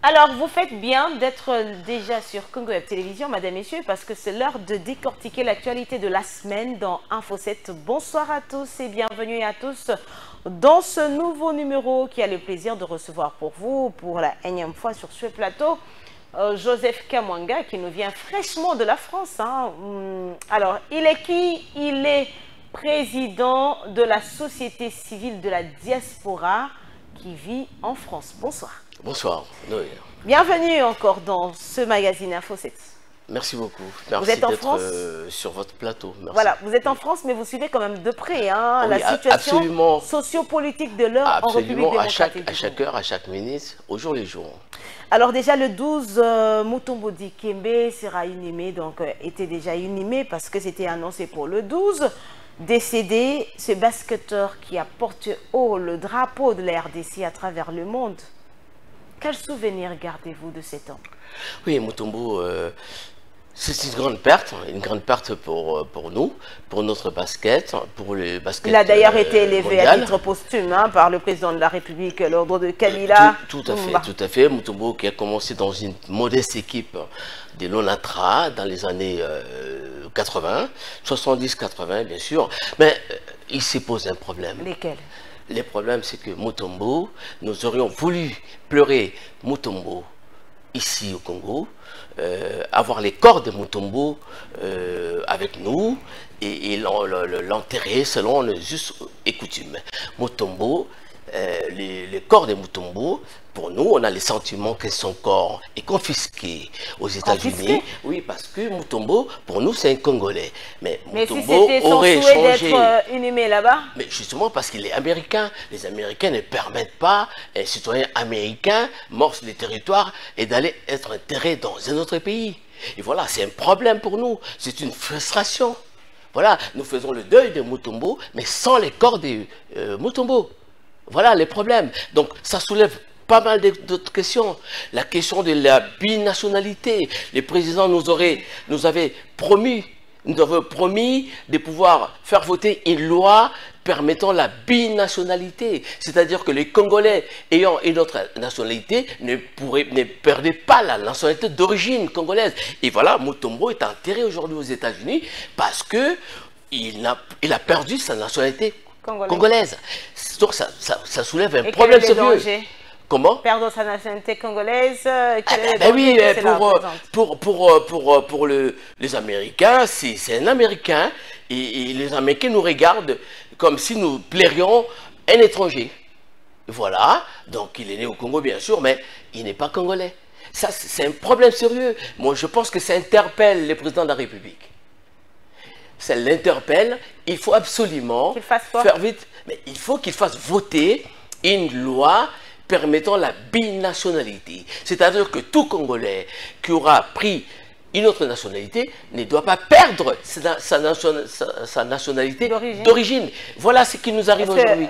Alors, vous faites bien d'être déjà sur Congo Web Télévision, mesdames et messieurs, parce que c'est l'heure de décortiquer l'actualité de la semaine dans Info 7. Bonsoir à tous et bienvenue à tous dans ce nouveau numéro qui a le plaisir de recevoir pour vous, pour la énième fois sur ce plateau, Joseph Kamwanga, qui nous vient fraîchement de la France. Alors, il est qui? Il est président de la Société civile de la diaspora qui vit en France. Bonsoir. Bonsoir. Noé. Bienvenue encore dans ce magazine Info 7. Merci beaucoup. Merci vous êtes en France sur votre plateau. Merci. Voilà, vous êtes en France, mais vous suivez quand même de près oui, la situation absolument, sociopolitique de l'heure en République démocratique. À chaque heure, à chaque minute, au jour les jours. Alors déjà le 12, Mutombo Dikembe sera inhumé, donc était déjà inhumé parce que c'était annoncé pour le 12. Décédé, ce basketteur qui a porté haut le drapeau de la RDC à travers le monde. Quel souvenir gardez-vous de cet homme? Oui, Mutombo, c'est une grande perte pour nous, pour notre basket, pour le basket. Il a d'ailleurs été élevé mondial. à titre posthume par le président de la République, l'ordre de Kabila. Tout à fait. Mutombo qui a commencé dans une modeste équipe de l'ONATRA dans les années 80, 70-80 bien sûr, mais il s'est posé un problème. Lesquels? Le problème, c'est que Mutombo, nous aurions voulu pleurer Mutombo ici au Congo, avoir les corps de Mutombo avec nous et l'enterrer selon les us et coutumes. Mutombo, les corps de Mutombo, pour nous, on a le sentiment que son corps est confisqué aux États-Unis. Oui, parce que Mutombo, pour nous, c'est un Congolais. Mais Mutombo si aurait son souhait changé. d'être inhumé là-bas. Mais justement parce qu'il est américain. Les Américains ne permettent pas à un citoyen américain mort sur les territoires et d'aller être enterré dans un autre pays. Et voilà, c'est un problème pour nous. C'est une frustration. Voilà, nous faisons le deuil de Mutombo, mais sans les corps de Mutombo. Voilà les problèmes. Donc ça soulève pas mal d'autres questions. La question de la binationalité. Le président nous avait promis de pouvoir faire voter une loi permettant la binationalité. C'est-à-dire que les Congolais ayant une autre nationalité ne perdaient pas la nationalité d'origine congolaise. Et voilà, Mutombo est enterré aujourd'hui aux États-Unis parce que il a perdu sa nationalité congolaise. Donc ça soulève un problème sérieux. Comment? Perdre sa nationalité congolaise. Oui, pour les Américains, c'est un Américain et les Américains nous regardent comme si nous plairions un étranger. Voilà, donc il est né au Congo bien sûr, mais il n'est pas congolais. Ça, c'est un problème sérieux. Moi, je pense que ça interpelle le président de la République. Ça l'interpelle. Il faut absolument faire vite. Mais il faut qu'il fasse voter une loi permettant la binationalité. C'est-à-dire que tout Congolais qui aura pris une autre nationalité ne doit pas perdre sa nationalité d'origine. Voilà ce qui nous arrive aujourd'hui.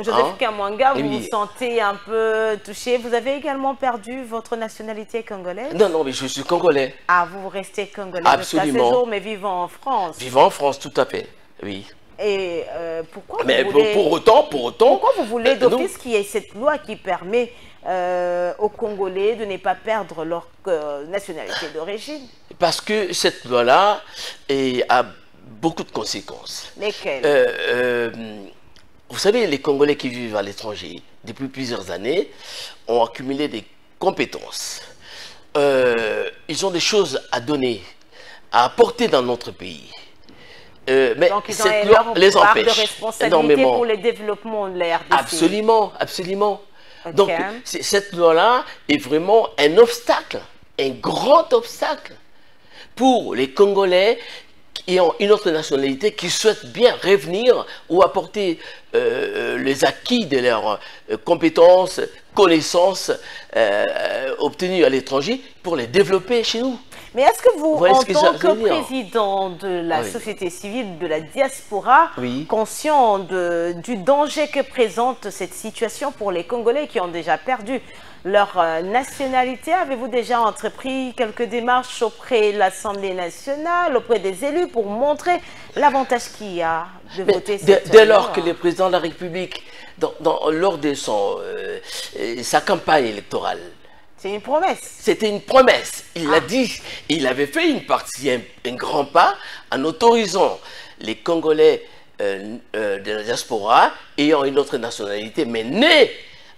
Joseph Kamwanga, vous vous sentez un peu touché. Vous avez également perdu votre nationalité congolaise? Non, mais je suis congolais. Ah, vous restez congolais absolument. Jusqu'à ce jour, mais vivant en France. Vivant en France, tout à fait, oui. Et pourquoi pour autant, pourquoi vous voulez d'office qu'il y ait cette loi qui permet aux Congolais de ne pas perdre leur nationalité d'origine? Parce que cette loi-là a beaucoup de conséquences. Lesquelles? Vous savez, les Congolais qui vivent à l'étranger depuis plusieurs années ont accumulé des compétences. Ils ont des choses à donner, à apporter dans notre pays. Mais donc ils cette loi les empêche de responsabilité énormément pour le développement de la RDC. Absolument. Okay. Donc cette loi-là est vraiment un obstacle, un grand obstacle pour les Congolais qui ont une autre nationalité, qui souhaitent bien revenir ou apporter les acquis de leurs compétences, connaissances obtenues à l'étranger pour les développer chez nous. Mais est-ce que vous, en tant que président de la société civile de la diaspora, conscient du danger que présente cette situation pour les Congolais qui ont déjà perdu leur nationalité, avez-vous déjà entrepris quelques démarches auprès de l'Assemblée nationale, auprès des élus, pour montrer l'avantage qu'il y a de voter cette Dès lors que le président de la République, lors de sa campagne électorale, C'est une promesse. C'était une promesse. Il l'a dit. Il avait fait une partie, un grand pas en autorisant les Congolais de la diaspora ayant une autre nationalité, mais nés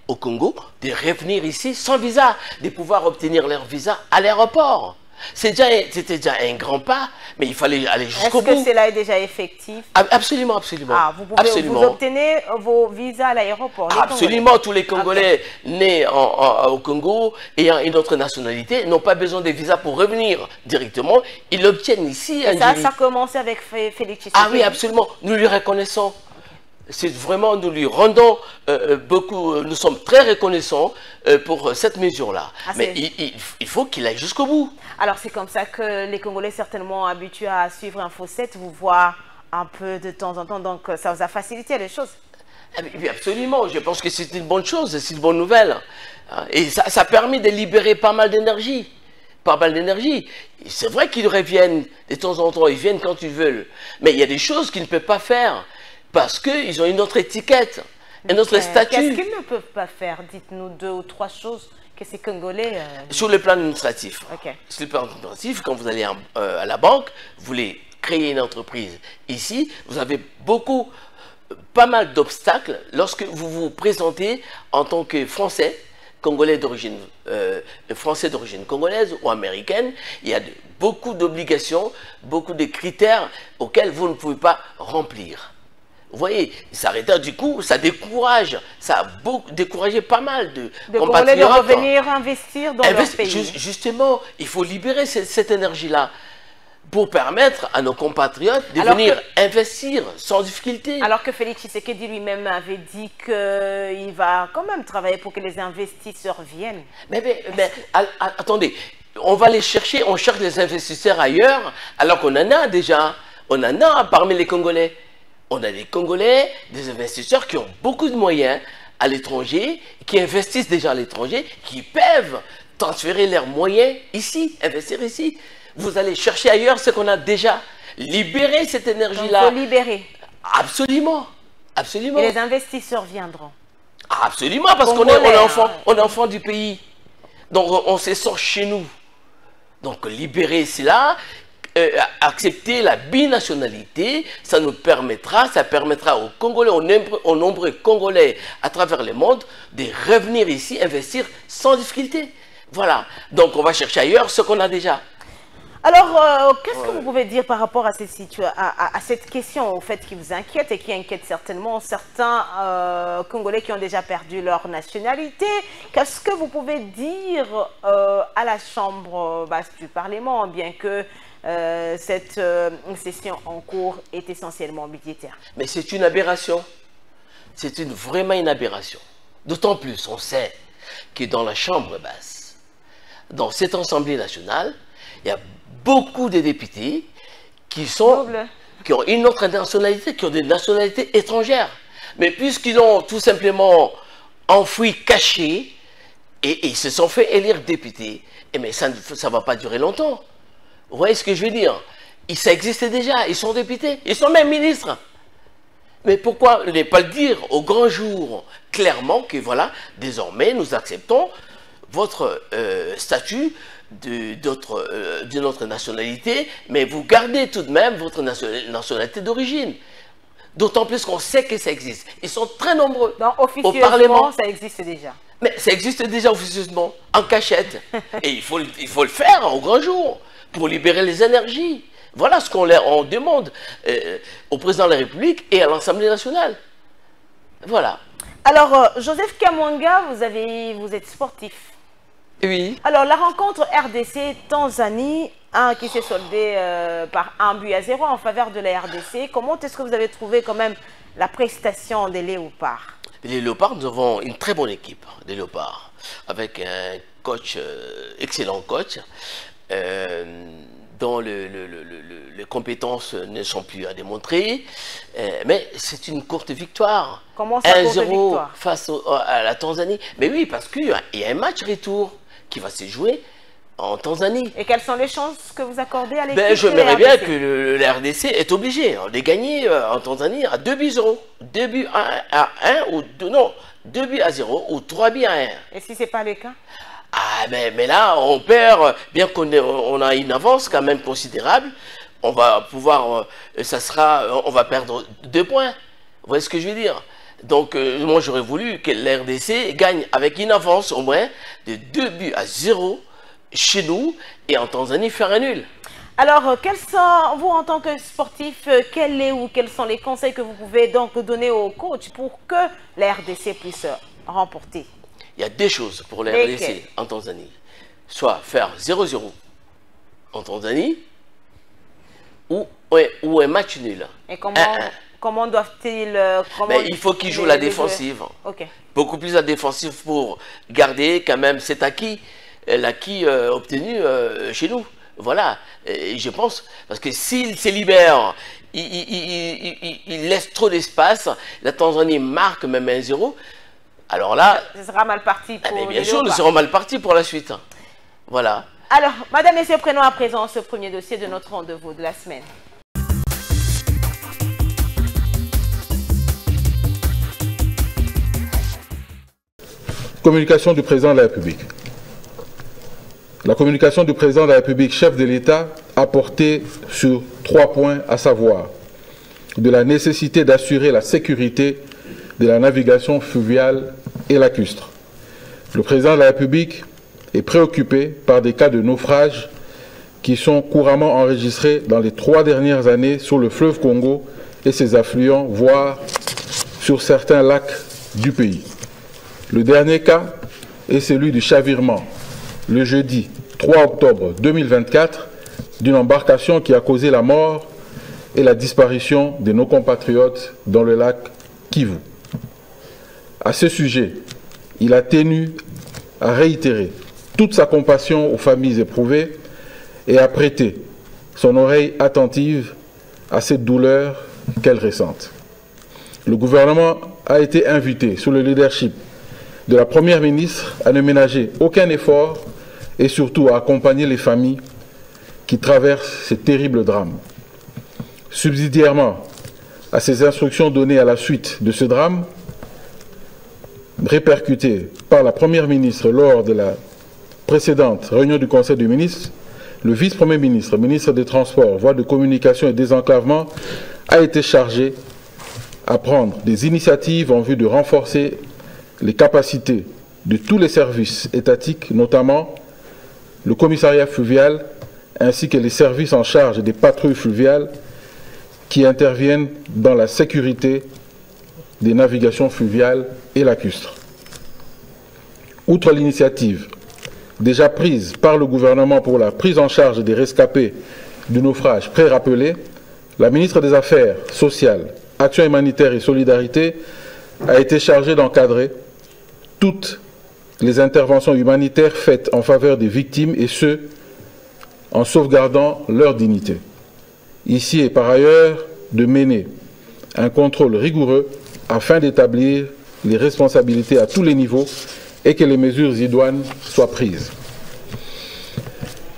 au Congo, de revenir ici sans visa, de pouvoir obtenir leur visa à l'aéroport. C'était déjà un grand pas, mais il fallait aller jusqu'au bout. Est-ce que cela est déjà effectif? Absolument, absolument. Ah, vous obtenez vos visas à l'aéroport? Absolument, tous les Congolais nés au Congo ayant une autre nationalité n'ont pas besoin de visa pour revenir directement. Ils l'obtiennent ici. Et ça a commencé avec Félix Tshisekedi. Ah oui, absolument. Nous lui reconnaissons. C'est vraiment, nous lui rendons beaucoup, nous sommes très reconnaissants pour cette mesure-là. Mais il faut qu'il aille jusqu'au bout. Alors c'est comme ça que les Congolais, certainement habitués à suivre Info 7, vous voient un peu de temps en temps, donc ça vous a facilité les choses. Oui, absolument, je pense que c'est une bonne chose, c'est une bonne nouvelle. Et ça a permis de libérer pas mal d'énergie. Pas mal d'énergie. C'est vrai qu'ils reviennent de temps en temps, ils viennent quand ils veulent. Mais il y a des choses qu'ils ne peuvent pas faire. Parce qu'ils ont une autre étiquette, un autre statut. Qu'est-ce qu'ils ne peuvent pas faire? Dites-nous 2 ou 3 choses que ces Congolais... Sur le plan administratif. Okay. Sur le plan administratif, quand vous allez à la banque, vous voulez créer une entreprise. Ici, vous avez pas mal d'obstacles lorsque vous vous présentez en tant que Français, Congolais d'origine français d'origine congolaise ou américaine. Il y a beaucoup d'obligations, beaucoup de critères auxquels vous ne pouvez pas remplir. Vous voyez, du coup, ça décourage, ça a découragé pas mal de compatriotes. De revenir investir dans leur pays. Justement, il faut libérer cette énergie-là pour permettre à nos compatriotes de venir investir sans difficulté. Alors que Félix Tshisekedi lui-même avait dit qu'il va quand même travailler pour que les investisseurs viennent. Mais attendez, on va les chercher, on cherche les investisseurs ailleurs, alors qu'on en a déjà, on en a parmi les Congolais. On a des Congolais, des investisseurs qui ont beaucoup de moyens à l'étranger, qui investissent déjà à l'étranger, qui peuvent transférer leurs moyens ici, investir ici. Vous allez chercher ailleurs ce qu'on a déjà. Libérer cette énergie-là. Il faut libérer. Absolument. Absolument. Et les investisseurs viendront. Absolument, parce qu'on est enfant du pays. Donc on se sent chez nous. Donc libérer cela. Accepter la binationalité, ça permettra aux Congolais, aux nombreux Congolais à travers le monde, de revenir ici, investir sans difficulté. Voilà. Donc on va chercher ailleurs ce qu'on a déjà. Alors, qu'est-ce que vous pouvez dire par rapport à cette question, au fait, qui vous inquiète et qui inquiète certainement certains Congolais qui ont déjà perdu leur nationalité? Qu'est-ce que vous pouvez dire à la Chambre basse du Parlement, bien que cette session en cours est essentiellement budgétaire? Mais c'est une aberration. C'est vraiment une aberration. D'autant plus, on sait que dans la Chambre basse, dans cette Assemblée nationale, il y a beaucoup de députés qui ont une autre nationalité, qui ont des nationalités étrangères. Mais puisqu'ils ont tout simplement enfoui, caché, et ils se sont fait élire députés, mais ça ne va pas durer longtemps. Vous voyez ce que je veux dire? Ça existait déjà, ils sont députés, ils sont même ministres. Mais pourquoi ne pas le dire au grand jour, clairement, que voilà, désormais nous acceptons votre statut d'une autre nationalité, mais vous gardez tout de même votre nationalité d'origine. D'autant plus qu'on sait que ça existe. Ils sont très nombreux. Donc, au Parlement. Ça existe déjà. Mais ça existe déjà officieusement, en cachette. Et il faut le faire au grand jour pour libérer les énergies. Voilà ce qu'on demande au président de la République et à l'Assemblée nationale. Voilà. Alors, Joseph Kamwanga, vous êtes sportif. Oui. Alors, la rencontre RDC-Tanzanie, qui s'est soldée par 1-0 en faveur de la RDC, comment est-ce que vous avez trouvé quand même la prestation des Léopards? Les Léopards, nous avons une très bonne équipe, des Léopards, avec un coach, excellent coach, dont les compétences ne sont plus à démontrer, mais c'est une courte victoire. Comment ça, courte victoire? 1-0 face à la Tanzanie. Mais oui, parce qu'il y a un match retour qui va se jouer en Tanzanie. Et quelles sont les chances que vous accordez à l'équipe? J'aimerais bien que la RDC est obligée de gagner en Tanzanie à 2-0. 2 à 1 ou 2 buts à 0 ou 3 buts à 1. Et si ce n'est pas le cas? Ah, mais là, on perd, bien qu'on a une avance quand même considérable, on va pouvoir, on va perdre 2 points. Vous voyez ce que je veux dire? Donc, moi, j'aurais voulu que l'RDC gagne avec une avance au moins de 2-0 chez nous et en Tanzanie faire un nul. Alors, quels sont, vous en tant que sportif, quels sont les conseils que vous pouvez donc donner au coach pour que la RDC puisse remporter? Il y a 2 choses pour la RDC en Tanzanie. Soit faire 0-0 en Tanzanie ou un match nul. Et comment doivent-ils... il faut qu'ils jouent la défensive. Okay. Beaucoup plus la défensive pour garder quand même cet acquis, l'acquis obtenu chez nous. Voilà, et je pense, parce que s'il se libère, il laisse trop d'espace, la Tanzanie marque même 1-0, alors là... Ce sera mal parti pour mais bien sûr, nous serons mal partis pour la suite. Voilà. Alors, madame, messieurs, prenons à présent ce premier dossier de notre rendez-vous de la semaine. Communication du président de la République. La communication du président de la République, chef de l'État, a porté sur 3 points, à savoir de la nécessité d'assurer la sécurité de la navigation fluviale et lacustre. Le président de la République est préoccupé par des cas de naufrage qui sont couramment enregistrés dans les 3 dernières années sur le fleuve Congo et ses affluents, voire sur certains lacs du pays. Le dernier cas est celui du chavirement, le jeudi 3 octobre 2024, d'une embarcation qui a causé la mort et la disparition de nos compatriotes dans le lac Kivu. À ce sujet, il a tenu à réitérer toute sa compassion aux familles éprouvées et à prêter son oreille attentive à cette douleur qu'elle ressent. Le gouvernement a été invité sous le leadership de la Première ministre à ne ménager aucun effort et surtout à accompagner les familles qui traversent ces terribles drames. Subsidiairement à ces instructions données à la suite de ce drame, répercutées par la Première ministre lors de la précédente réunion du Conseil des ministres, le vice-premier ministre, ministre des Transports, Voies de communication et désenclavement, a été chargé à prendre des initiatives en vue de renforcer les capacités de tous les services étatiques, notamment le commissariat fluvial, ainsi que les services en charge des patrouilles fluviales qui interviennent dans la sécurité des navigations fluviales et lacustres. Outre l'initiative déjà prise par le gouvernement pour la prise en charge des rescapés du naufrage pré-rappelé, la ministre des Affaires sociales, Action humanitaire et solidarité a été chargée d'encadrer toutes les interventions humanitaires faites en faveur des victimes et ce, en sauvegardant leur dignité. Ici et par ailleurs, de mener un contrôle rigoureux afin d'établir les responsabilités à tous les niveaux et que les mesures idoines soient prises.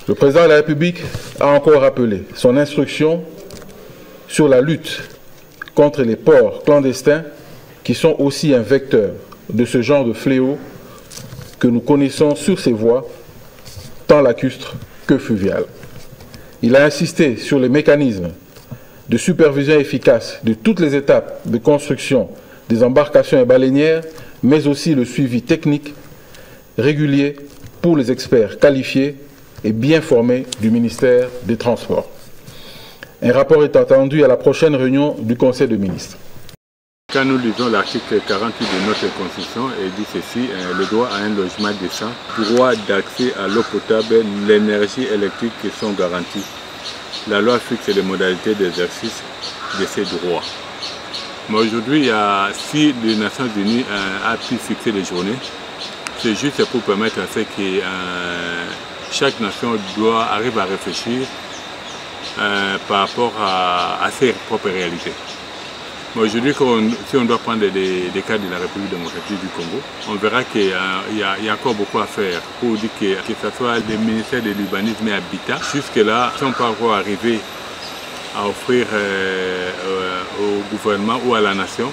Le président de la République a encore rappelé son instruction sur la lutte contre les ports clandestins qui sont aussi un vecteur de ce genre de fléau que nous connaissons sur ces voies, tant lacustres que fluviales. Il a insisté sur les mécanismes de supervision efficace de toutes les étapes de construction des embarcations et baleinières, mais aussi le suivi technique régulier pour les experts qualifiés et bien formés du ministère des Transports. Un rapport est attendu à la prochaine réunion du Conseil des ministres. Quand nous lisons l'article 48 de notre Constitution, il dit ceci, le droit à un logement décent, droit d'accès à l'eau potable, l'énergie électrique qui sont garanties. La loi fixe les modalités d'exercice de ces droits. Mais aujourd'hui, si les Nations Unies a pu fixer les journées, c'est juste pour permettre à ce que chaque nation doit arriver à réfléchir par rapport à ses propres réalités. Aujourd'hui, si on doit prendre des cas de la République démocratique du Congo, on verra qu'il y a encore beaucoup à faire pour dire que ce soit le ministère de l'Urbanisme et Habitat. Jusque-là, si on peut encore arriver à offrir au gouvernement ou à la nation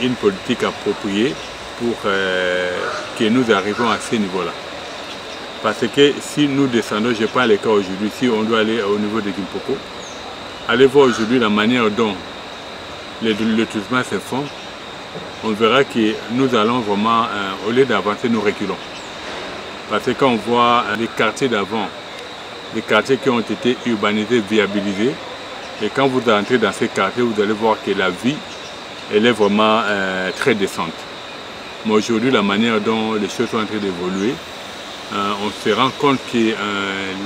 une politique appropriée pour que nous arrivions à ce niveau-là. Parce que si nous descendons, je prends le cas aujourd'hui, si on doit aller au niveau de Gimpoko, allez voir aujourd'hui la manière dont le tourisme se font, on verra que nous allons vraiment, au lieu d'avancer, nous reculons. Parce que quand on voit les quartiers d'avant, les quartiers qui ont été urbanisés, viabilisés, et quand vous entrez dans ces quartiers, vous allez voir que la vie, elle est vraiment très décente. Mais aujourd'hui, la manière dont les choses sont en train d'évoluer, on se rend compte que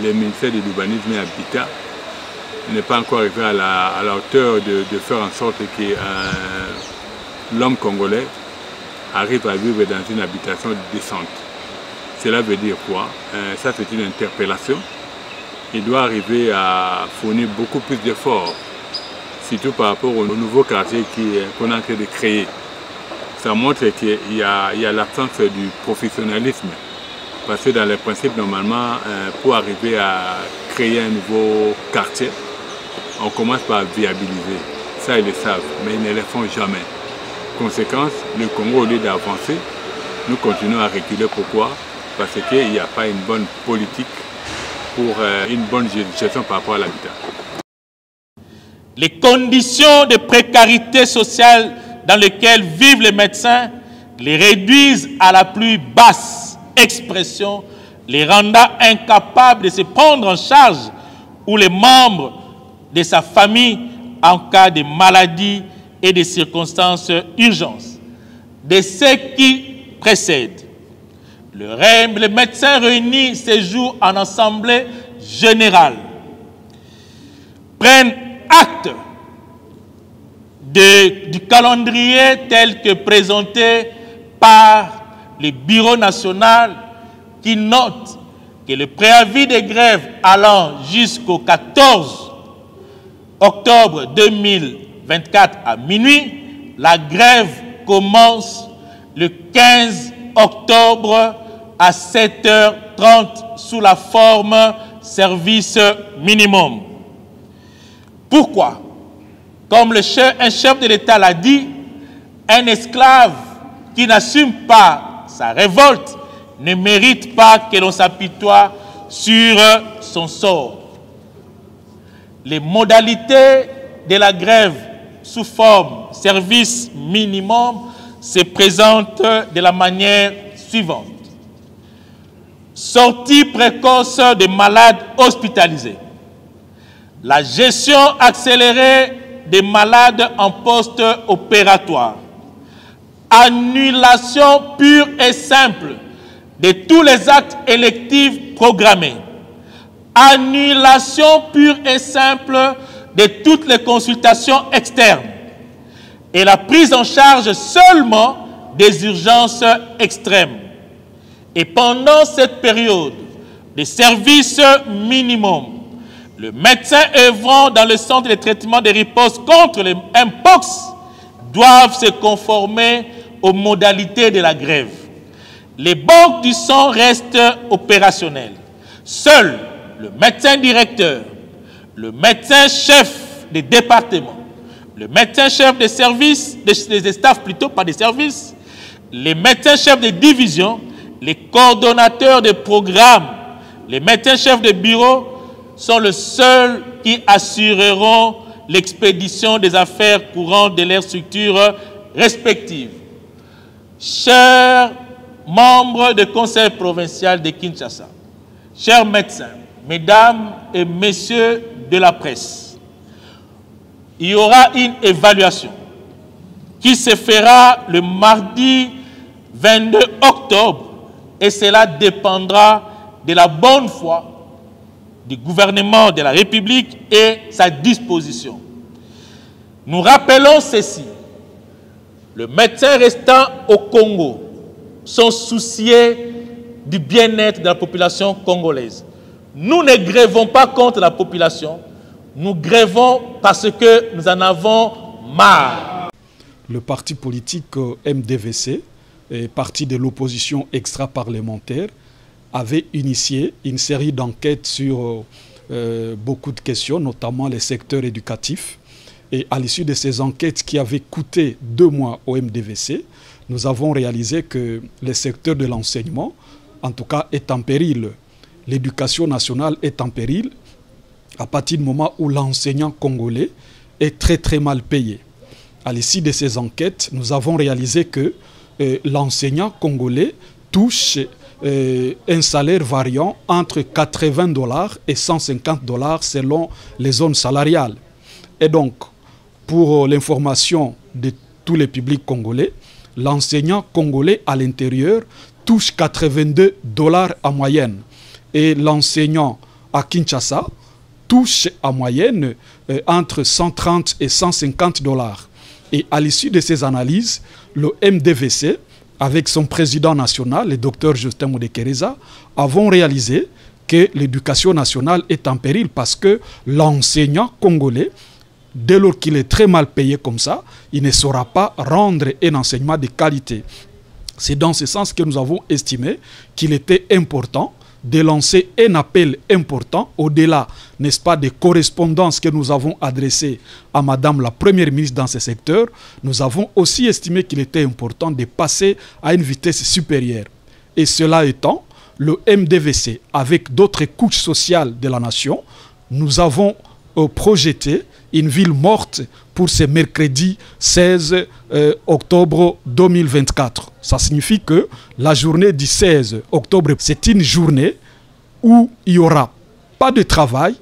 le ministère de l'Urbanisme et Habitat n'est pas encore arrivé à la hauteur de faire en sorte que l'homme congolais arrive à vivre dans une habitation décente. Cela veut dire quoi? Ça, c'est une interpellation. Il doit arriver à fournir beaucoup plus d'efforts, surtout par rapport au nouveau quartier qu'on est en train de créer. Ça montre qu'il y a l'absence du professionnalisme. Parce que dans les principes, normalement, pour arriver à créer un nouveau quartier, on commence par viabiliser. Ça, ils le savent, mais ils ne le font jamais. Conséquence, le Congo, au lieu d'avancer, nous continuons à reculer. Pourquoi? Parce qu'il n'y a pas une bonne politique pour une bonne gestion par rapport à l'habitat. Les conditions de précarité sociale dans lesquelles vivent les médecins les réduisent à la plus basse expression, les rendant incapables de se prendre en charge ou les membres de sa famille en cas de maladie et de circonstances urgentes. De ce qui précède, le médecin réunit ces jours en assemblée générale, prennent acte du calendrier tel que présenté par le Bureau national qui note que le préavis de grève allant jusqu'au 14 octobre 2024 à minuit, la grève commence le 15 octobre à 7h30 sous la forme service minimum. Pourquoi? Comme un chef de l'État l'a dit, un esclave qui n'assume pas sa révolte ne mérite pas que l'on s'apitoie sur son sort. Les modalités de la grève sous forme service minimum se présentent de la manière suivante. Sortie précoce des malades hospitalisés. La gestion accélérée des malades en poste opératoire. Annulation pure et simple de tous les actes électifs programmés. Annulation pure et simple de toutes les consultations externes. Et la prise en charge seulement des urgences extrêmes. Et pendant cette période de service minimum, le médecin œuvrant dans le centre de traitement de riposte contre les Mpox doivent se conformer aux modalités de la grève. Les banques du sang restent opérationnelles. Seul le médecin directeur, le médecin chef des départements, le médecin chef des services, des staffs plutôt, pas des services, les médecins chefs des divisions, les coordonnateurs de programmes, les médecins chefs de bureau sont les seuls qui assureront l'expédition des affaires courantes de leurs structures respectives. Chers membres du Conseil provincial de Kinshasa, chers médecins, mesdames et messieurs de la presse, il y aura une évaluation qui se fera le mardi 22 octobre et cela dépendra de la bonne foi du gouvernement de la République et sa disposition. Nous rappelons ceci. Le médecin restant au Congo sont souciés du bien-être de la population congolaise. Nous ne grèvons pas contre la population, nous grèvons parce que nous en avons marre. Le parti politique MDVC, parti de l'opposition extra-parlementaire, avait initié une série d'enquêtes sur beaucoup de questions, notamment les secteurs éducatifs. Et à l'issue de ces enquêtes qui avaient coûté 2 mois au MDVC, nous avons réalisé que le secteur de l'enseignement, en tout cas, est en péril. l'éducation nationale est en péril à partir du moment où l'enseignant congolais est très très mal payé. À l'issue de ces enquêtes, nous avons réalisé que l'enseignant congolais touche un salaire variant entre 80 $ et 150 $ selon les zones salariales. Et donc, pour l'information de tous les publics congolais, l'enseignant congolais à l'intérieur touche 82 $ en moyenne. Et l'enseignant à Kinshasa touche en moyenne entre 130 et 150 $. Et à l'issue de ces analyses, le MDVC, avec son président national, le docteur Justin Mudekereza, avons réalisé que l'éducation nationale est en péril parce que l'enseignant congolais, dès lors qu'il est très mal payé comme ça, il ne saura pas rendre un enseignement de qualité. C'est dans ce sens que nous avons estimé qu'il était important de lancer un appel important au-delà, n'est-ce pas, des correspondances que nous avons adressées à Madame la Première ministre dans ce secteur. Nous avons aussi estimé qu'il était important de passer à une vitesse supérieure. Et cela étant, le MDVC, avec d'autres couches sociales de la nation, nous avons projeté une ville morte pour ce mercredi 16 octobre 2024. Ça signifie que la journée du 16 octobre, c'est une journée où il n'y aura pas de travail,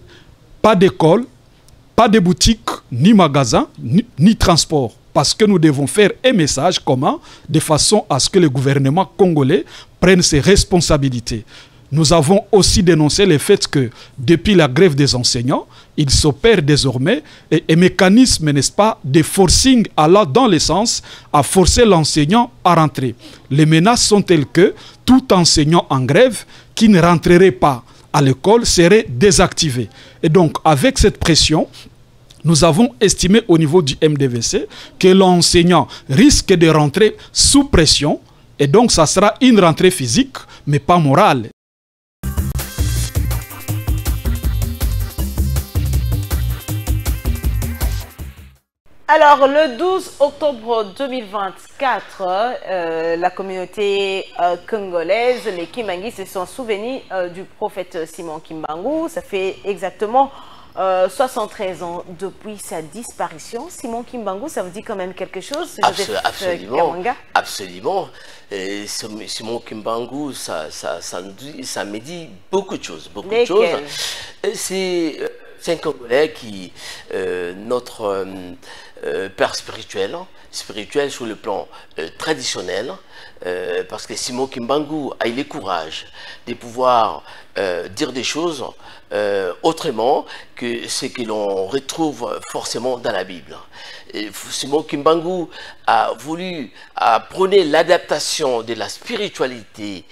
pas d'école, pas de boutique, ni magasin, ni transport. Parce que nous devons faire un message commun de façon à ce que le gouvernement congolais prenne ses responsabilités. Nous avons aussi dénoncé le fait que depuis la grève des enseignants, il s'opère désormais un mécanisme, n'est-ce pas, de forcing allant dans le sens à forcer l'enseignant à rentrer. Les menaces sont telles que tout enseignant en grève qui ne rentrerait pas à l'école serait désactivé. Et donc, avec cette pression, nous avons estimé au niveau du MDVC que l'enseignant risque de rentrer sous pression et donc ça sera une rentrée physique mais pas morale. Alors, le 12 octobre 2024, la communauté congolaise, les Kimbangi, se sont souvenus du prophète Simon Kimbangu. Ça fait exactement 73 ans depuis sa disparition. Simon Kimbangu, ça vous dit quand même quelque chose? Absolument. Absolument. Simon Kimbangu, ça me dit beaucoup de choses. C'est un Congolais qui, notre père spirituel sur le plan traditionnel, parce que Simon Kimbangu a eu le courage de pouvoir dire des choses autrement que ce que l'on retrouve forcément dans la Bible. Simon Kimbangu a voulu prôner l'adaptation de la spiritualité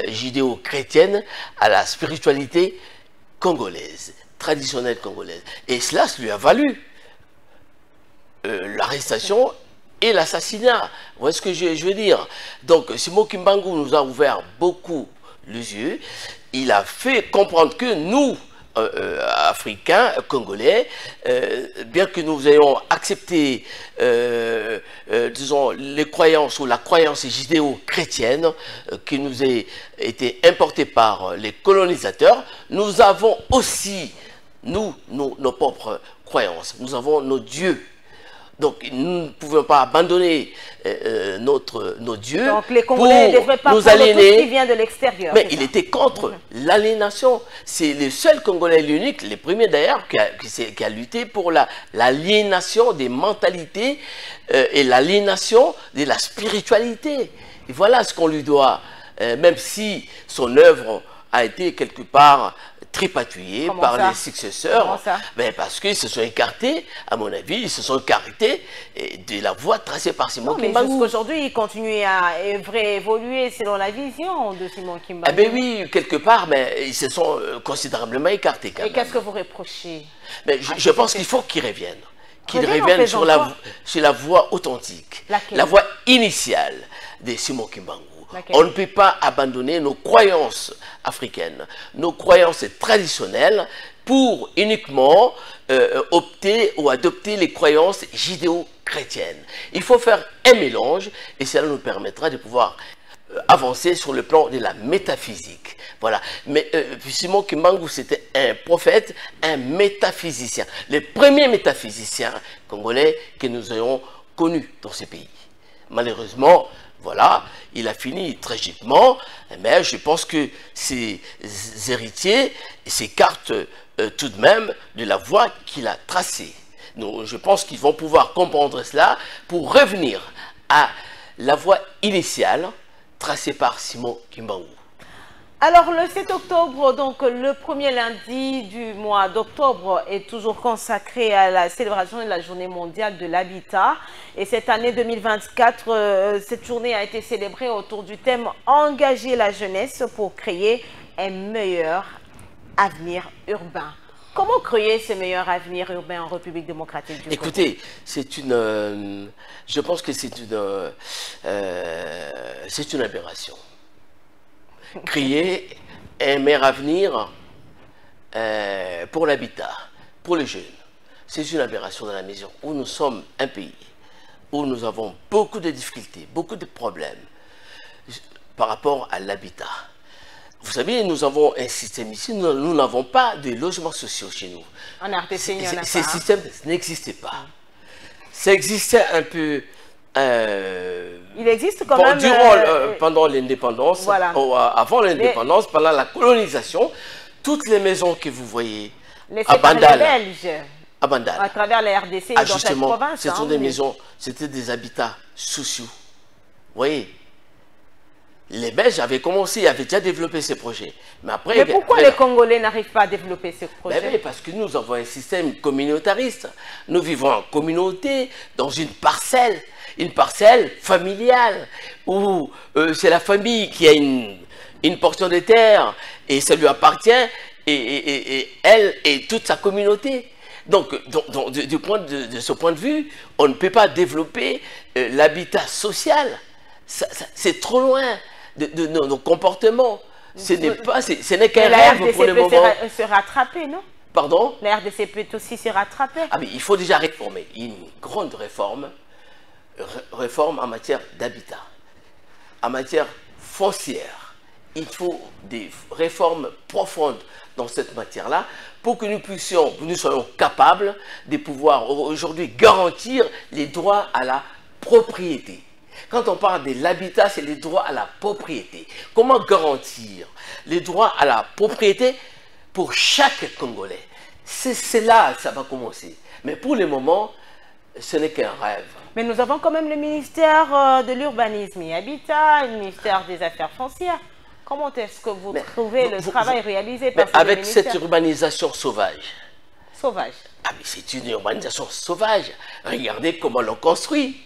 judéo-chrétienne à la spiritualité congolaise, traditionnelle congolaise. Et cela lui a valu l'arrestation et l'assassinat. Vous voyez ce que je veux dire? Donc Simon Kimbangu nous a ouvert beaucoup les yeux. Il a fait comprendre que nous, Africains, Congolais, bien que nous ayons accepté, disons, les croyances ou la croyance judéo-chrétienne qui nous a été importée par les colonisateurs, nous avons aussi, nos propres croyances. Nous avons nos dieux. Donc, nous ne pouvons pas abandonner nos dieux. Donc, les Congolais ne devraient pas nous aliéner. Tout ce qui vient de l'extérieur. Mais il était contre l'aliénation. C'est le seul Congolais, l'unique, le premier d'ailleurs, qui a lutté pour l'aliénation des mentalités et l'aliénation de la spiritualité. Et voilà ce qu'on lui doit, même si son œuvre a été quelque part tripatouillés par les successeurs, ben parce qu'ils se sont écartés, à mon avis, ils se sont écartés de la voie tracée par Simon Kimbangu. Mais jusqu'aujourd'hui, ils continuent à évoluer selon la vision de Simon Kimbangu. Eh bien oui, quelque part, mais ils se sont considérablement écartés. Et qu'est-ce que vous reprochez? Mais je pense qu'il faut qu'ils reviennent. Qu'ils reviennent sur la voie authentique, la voie initiale de Simon Kimbangu. On ne peut pas abandonner nos croyances africaines, nos croyances traditionnelles pour uniquement opter ou adopter les croyances judéo-chrétiennes. Il faut faire un mélange et cela nous permettra de pouvoir avancé sur le plan de la métaphysique. Voilà. Mais Simon Kimbangu, c'était un prophète, un métaphysicien. Le premier métaphysicien congolais que nous ayons connu dans ce pays. Malheureusement, voilà, il a fini tragiquement, mais je pense que ses héritiers s'écartent tout de même de la voie qu'il a tracée. Donc, je pense qu'ils vont pouvoir comprendre cela pour revenir à la voie initiale tracée par Simon Kimbangu. Alors, le 7 octobre, donc le premier lundi du mois d'octobre, est toujours consacré à la célébration de la Journée mondiale de l'habitat. Et cette année 2024, cette journée a été célébrée autour du thème « Engager la jeunesse pour créer un meilleur avenir urbain ». Comment créer ce meilleur avenir urbain en République démocratique du Congo? Écoutez, je pense que c'est une aberration. Créer un meilleur avenir pour l'habitat, pour les jeunes. C'est une aberration dans la mesure où nous sommes un pays où nous avons beaucoup de difficultés, beaucoup de problèmes par rapport à l'habitat. Vous savez, nous avons un système ici, nous n'avons pas de logements sociaux chez nous. En RDC, il n'y en a pas. Ces systèmes n'existaient pas. Ça existait un peu... il existe quand même... Pendant l'indépendance, voilà. Avant l'indépendance, pendant la colonisation, toutes les maisons que vous voyez à Bandal, à travers la RDC et dans cette province. Ce sont des maisons, c'était des habitats sociaux. Vous voyez, les Belges avaient commencé, avaient déjà développé ces projets. Mais pourquoi les Congolais n'arrivent pas à développer ces projets? Parce que nous avons un système communautariste. Nous vivons en communauté, dans une parcelle familiale, où c'est la famille qui a une portion de terre, et ça lui appartient, et elle et toute sa communauté. Donc, de ce point de vue, on ne peut pas développer l'habitat social. C'est trop loin de nos comportements. Ce n'est qu'un rêve pour le moment. La RDC peut se rattraper, non? Pardon? La RDC peut aussi se rattraper. Ah, mais il faut déjà réformer. Une grande réforme en matière d'habitat, en matière foncière. Il faut des réformes profondes dans cette matière-là pour que nous soyons capables de pouvoir aujourd'hui garantir les droits à la propriété. Quand on parle de l'habitat, c'est les droits à la propriété. Comment garantir les droits à la propriété pour chaque Congolais? C'est là que ça va commencer. Mais pour le moment, ce n'est qu'un rêve. Mais nous avons quand même le ministère de l'Urbanisme et Habitat, le ministère des Affaires foncières. Comment est-ce que vous trouvez le travail réalisé par ce avec ministère? cette urbanisation sauvage. Sauvage. Ah, mais c'est une urbanisation sauvage. Regardez comment l'on construit.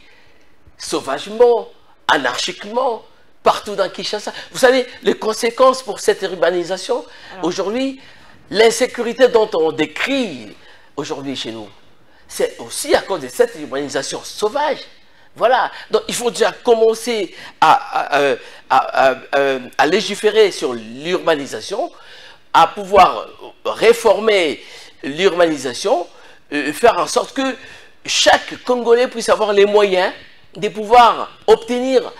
Sauvagement, anarchiquement, partout dans Kinshasa. Vous savez, les conséquences pour cette urbanisation, aujourd'hui, l'insécurité dont on décrit aujourd'hui chez nous, c'est aussi à cause de cette urbanisation sauvage. Voilà. Donc, il faut déjà commencer à légiférer sur l'urbanisation, à pouvoir réformer l'urbanisation, faire en sorte que chaque Congolais puisse avoir les moyens de pouvoir obtenir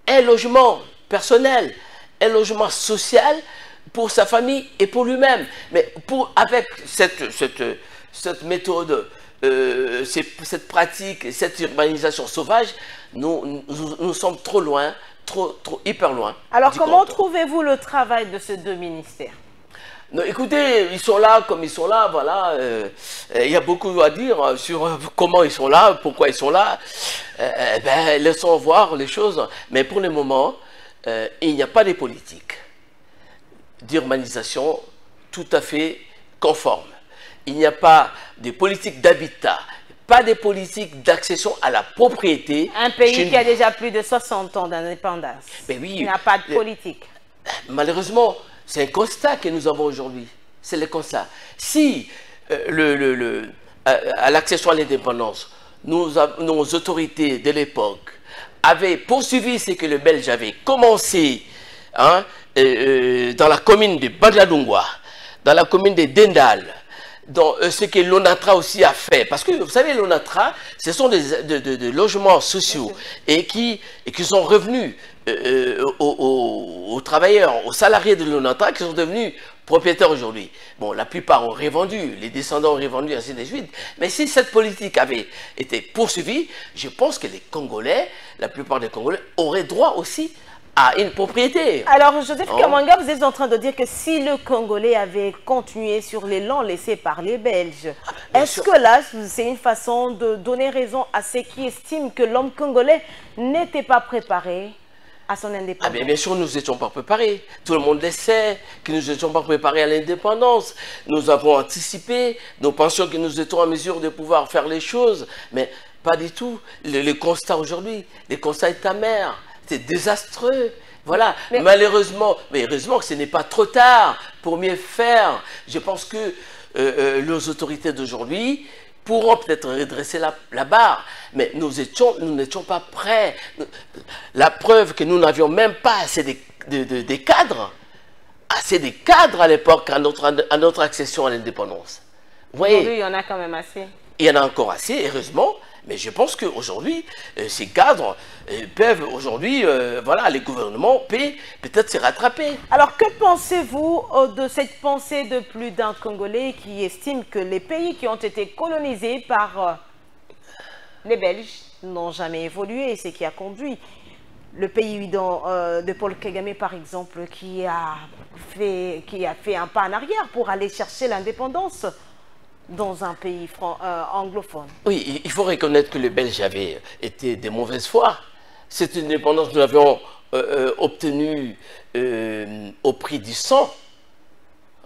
un logement personnel, un logement social pour sa famille et pour lui-même. Mais avec cette méthode, cette pratique, cette urbanisation sauvage, nous sommes trop loin, hyper loin. Alors comment trouvez-vous le travail de ces deux ministères? Non, écoutez, ils sont là comme ils sont là, voilà. Il y a beaucoup à dire sur comment ils sont là, pourquoi ils sont là. Laissons voir les choses. Mais pour le moment, il n'y a pas de politique d'urbanisation tout à fait conforme. Il n'y a pas de politique d'habitat, pas de politique d'accession à la propriété. Un pays qui a déjà plus de 60 ans d'indépendance. Oui, il n'y a pas de politique. Malheureusement, c'est un constat que nous avons aujourd'hui. C'est le constat. Si à l'accession à l'indépendance, nos autorités de l'époque avaient poursuivi ce que le Belge avait commencé dans la commune de Badladungwa, dans la commune de Dendal, dans ce que l'ONATRA aussi a fait. Parce que, vous savez, l'ONATRA, ce sont des logements sociaux et qui sont revenus aux travailleurs, aux salariés de l'ONATRA qui sont devenus propriétaires aujourd'hui. Bon, la plupart ont revendu, les descendants ont revendu, ainsi de suite. Mais si cette politique avait été poursuivie, je pense que les Congolais, la plupart des Congolais, auraient droit aussi à une propriété. Alors, Joseph Kamwanga, vous êtes en train de dire que si le Congolais avait continué sur l'élan laissé par les Belges, est-ce que là, c'est une façon de donner raison à ceux qui estiment que l'homme congolais n'était pas préparé à son indépendance? Bien sûr, nous n'étions pas préparés. Tout le monde le sait, que nous n'étions pas préparés à l'indépendance. Nous avons anticipé, nous pensions que nous étions en mesure de pouvoir faire les choses, mais pas du tout. Le constat aujourd'hui, le constat est amer. C'est désastreux. Voilà. Mais malheureusement, mais heureusement que ce n'est pas trop tard pour mieux faire. Je pense que les autorités d'aujourd'hui pourront peut-être redresser la barre, mais nous n'étions pas prêts. La preuve que nous n'avions même pas assez des cadres, à l'époque à notre accession à l'indépendance. Aujourd'hui, il y en a quand même assez. Il y en a encore assez, heureusement. Mais je pense qu'aujourd'hui, ces cadres peuvent aujourd'hui, voilà, les gouvernements peuvent peut-être se rattraper. Alors, que pensez-vous de cette pensée de plus d'un Congolais qui estime que les pays qui ont été colonisés par les Belges n'ont jamais évolué, ce qui a conduit le pays de Paul Kagame, par exemple, qui a fait un pas en arrière pour aller chercher l'indépendance dans un pays anglophone? Oui, il faut reconnaître que les Belges avaient été de mauvaise foi. Cette indépendance, nous l'avions obtenue au prix du sang.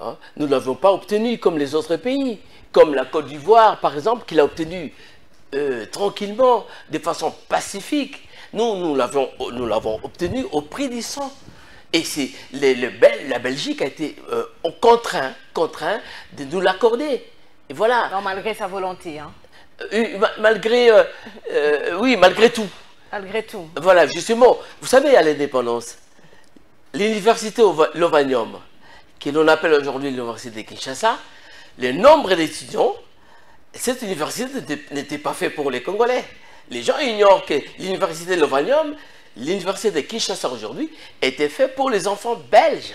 Hein? Nous ne l'avions pas obtenue comme les autres pays, comme la Côte d'Ivoire, par exemple, qui l'a obtenue tranquillement, de façon pacifique. Nous l'avons obtenue au prix du sang. Et c'est la Belgique a été contraint de nous l'accorder. Et voilà. Non, malgré sa volonté. Hein. Oui, malgré tout. Malgré tout. Voilà, justement, vous savez, à l'indépendance, l'université Lovanium, que l'on appelle aujourd'hui l'université de Kinshasa, le nombre d'étudiants, cette université n'était pas faite pour les Congolais. Les gens ignorent que l'université Lovanium, l'université de Kinshasa aujourd'hui, était faite pour les enfants belges.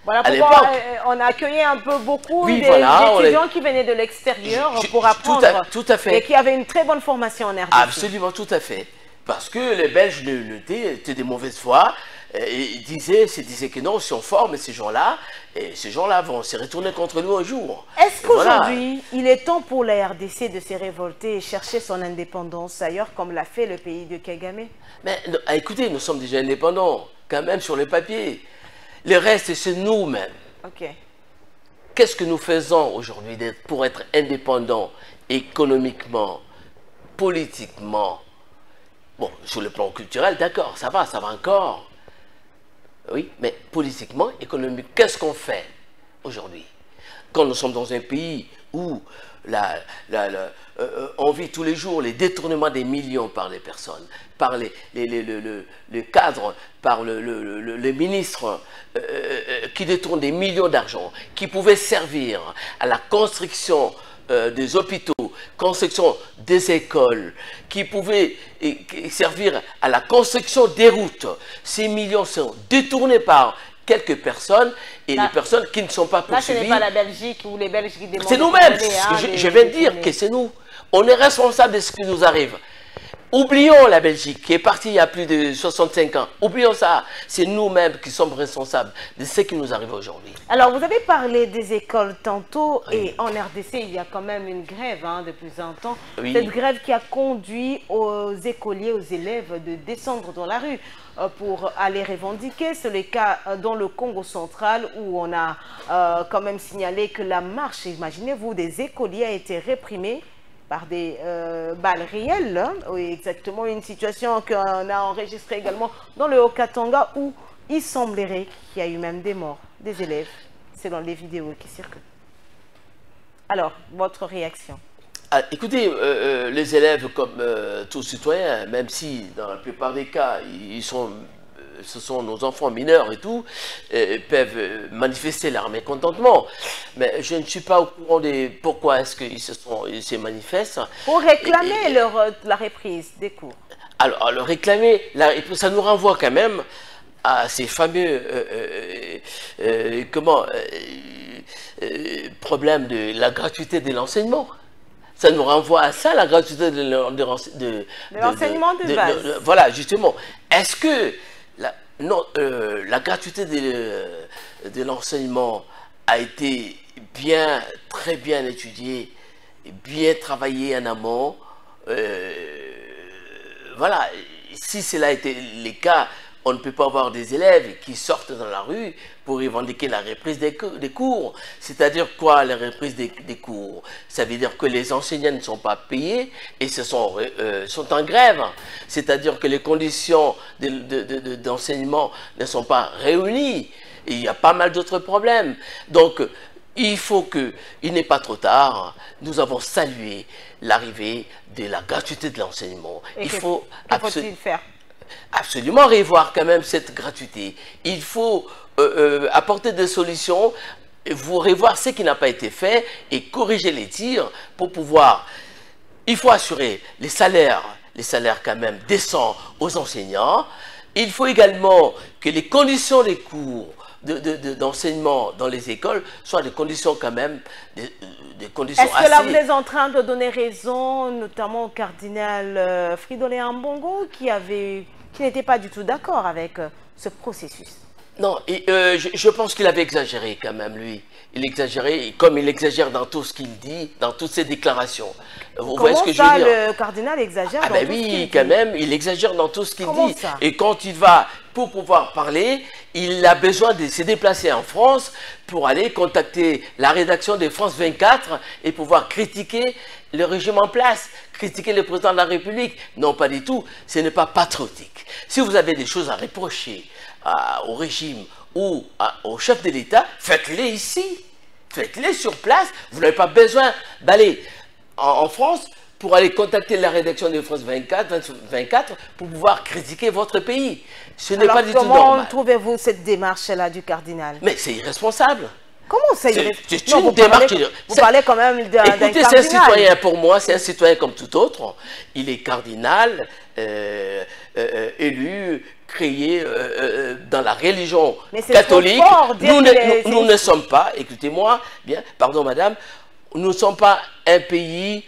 Voilà pourquoi on a accueilli un peu beaucoup d'étudiants qui venaient de l'extérieur pour apprendre. Tout à fait. Et qui avaient une très bonne formation en RDC. Absolument, tout à fait. Parce que les Belges étaient de mauvaise foi. Ils disaient que non, si on forme ces gens-là, et ces gens-là vont se retourner contre nous un jour. Est-ce qu'aujourd'hui, il est temps pour la RDC de se révolter et chercher son indépendance ailleurs, comme l'a fait le pays de Kagame? Mais écoutez, nous sommes déjà indépendants, quand même, sur le papier. Le reste, c'est nous-mêmes. Ok. Qu'est-ce que nous faisons aujourd'hui pour être indépendants économiquement, politiquement? Bon, sur le plan culturel, d'accord, ça va encore. Oui, mais politiquement, économiquement, qu'est-ce qu'on fait aujourd'hui? Quand nous sommes dans un pays où on vit tous les jours les détournements des millions par les personnes, par les cadres, par les ministres qui détournent des millions d'argent, qui pouvaient servir à la construction des hôpitaux, construction des écoles, qui pouvaient servir à la construction des routes. Ces millions sont détournés par quelques personnes et les personnes qui ne sont pas poursuivies. Là, ce n'est pas la Belgique ou les Belges qui demandent. C'est nous-mêmes. Je viens de dire que c'est nous. On est responsable de ce qui nous arrive. Oublions la Belgique qui est partie il y a plus de 65 ans. Oublions ça. C'est nous-mêmes qui sommes responsables de ce qui nous arrive aujourd'hui. Alors, vous avez parlé des écoles tantôt et en RDC, il y a quand même une grève depuis un temps. Oui. Cette grève qui a conduit aux écoliers, aux élèves de descendre dans la rue pour aller revendiquer. C'est le cas dans le Congo central où on a quand même signalé que la marche, imaginez-vous, des écoliers a été réprimée par des balles réelles, hein, oui, exactement, une situation qu'on a enregistrée également dans le Haut-Katanga où il semblerait qu'il y a eu même des morts, des élèves, selon les vidéos qui circulent. Alors, votre réaction? Écoutez, les élèves, comme tous citoyens, même si dans la plupart des cas, ils sont ce sont nos enfants mineurs et tout, peuvent manifester leur mécontentement. Mais je ne suis pas au courant de pourquoi est-ce qu'ils se manifestent. Pour réclamer la reprise des cours. Alors, le réclamer, ça nous renvoie quand même à ces fameux problèmes de la gratuité de l'enseignement. Ça nous renvoie à ça, la gratuité de l'enseignement de base. Voilà, justement. Est-ce que la gratuité de l'enseignement a été très bien étudiée, bien travaillée en amont? Voilà, si cela a été le cas, on ne peut pas avoir des élèves qui sortent dans la rue pour revendiquer la reprise des cours. C'est-à-dire quoi, la reprise des cours? Ça veut dire que les enseignants ne sont pas payés et sont en grève. C'est-à-dire que les conditions d'enseignement ne sont pas réunies. Et il y a pas mal d'autres problèmes. Donc, il n'est pas trop tard. Nous avons salué l'arrivée de la gratuité de l'enseignement. Il faut-il faire? Absolument revoir quand même cette gratuité. Il faut apporter des solutions, vous revoir ce qui n'a pas été fait et corriger les tirs pour pouvoir... Il faut assurer les salaires quand même décents aux enseignants. Il faut également que les conditions des cours d'enseignement dans les écoles soient des conditions quand même, des conditions assez... Est-ce que là vous êtes en train de donner raison notamment au cardinal Fridolin Ambongo qui n'était pas du tout d'accord avec ce processus? Non, je pense qu'il avait exagéré quand même, lui. Il exagérait, comme il exagère dans tout ce qu'il dit, dans toutes ses déclarations. Vous voyez ce que je veux dire? Le cardinal exagère dans ben tout ce qu'il dit. Quand même, il exagère dans tout ce qu'il dit. Ça? Et quand il va, pour pouvoir parler, il a besoin de se déplacer en France pour aller contacter la rédaction de France 24 et pouvoir critiquer le régime en place, critiquer le président de la République. Non, pas du tout. Ce n'est pas patriotique. Si vous avez des choses à reprocher au régime ou au chef de l'État, faites-les ici. Faites-les sur place. Vous n'avez pas besoin d'aller en France pour aller contacter la rédaction de France 24 pour pouvoir critiquer votre pays. Ce n'est pas du tout normal. Comment trouvez-vous cette démarche-là du cardinal? Mais c'est irresponsable. Comment c'est irresponsable? Vous parlez quand même d'un cardinal. Écoutez, c'est un citoyen pour moi, c'est un citoyen comme tout autre. Il est cardinal, élu, créé dans la religion catholique. Nous ne sommes pas, écoutez-moi, bien, pardon madame, nous ne sommes pas un pays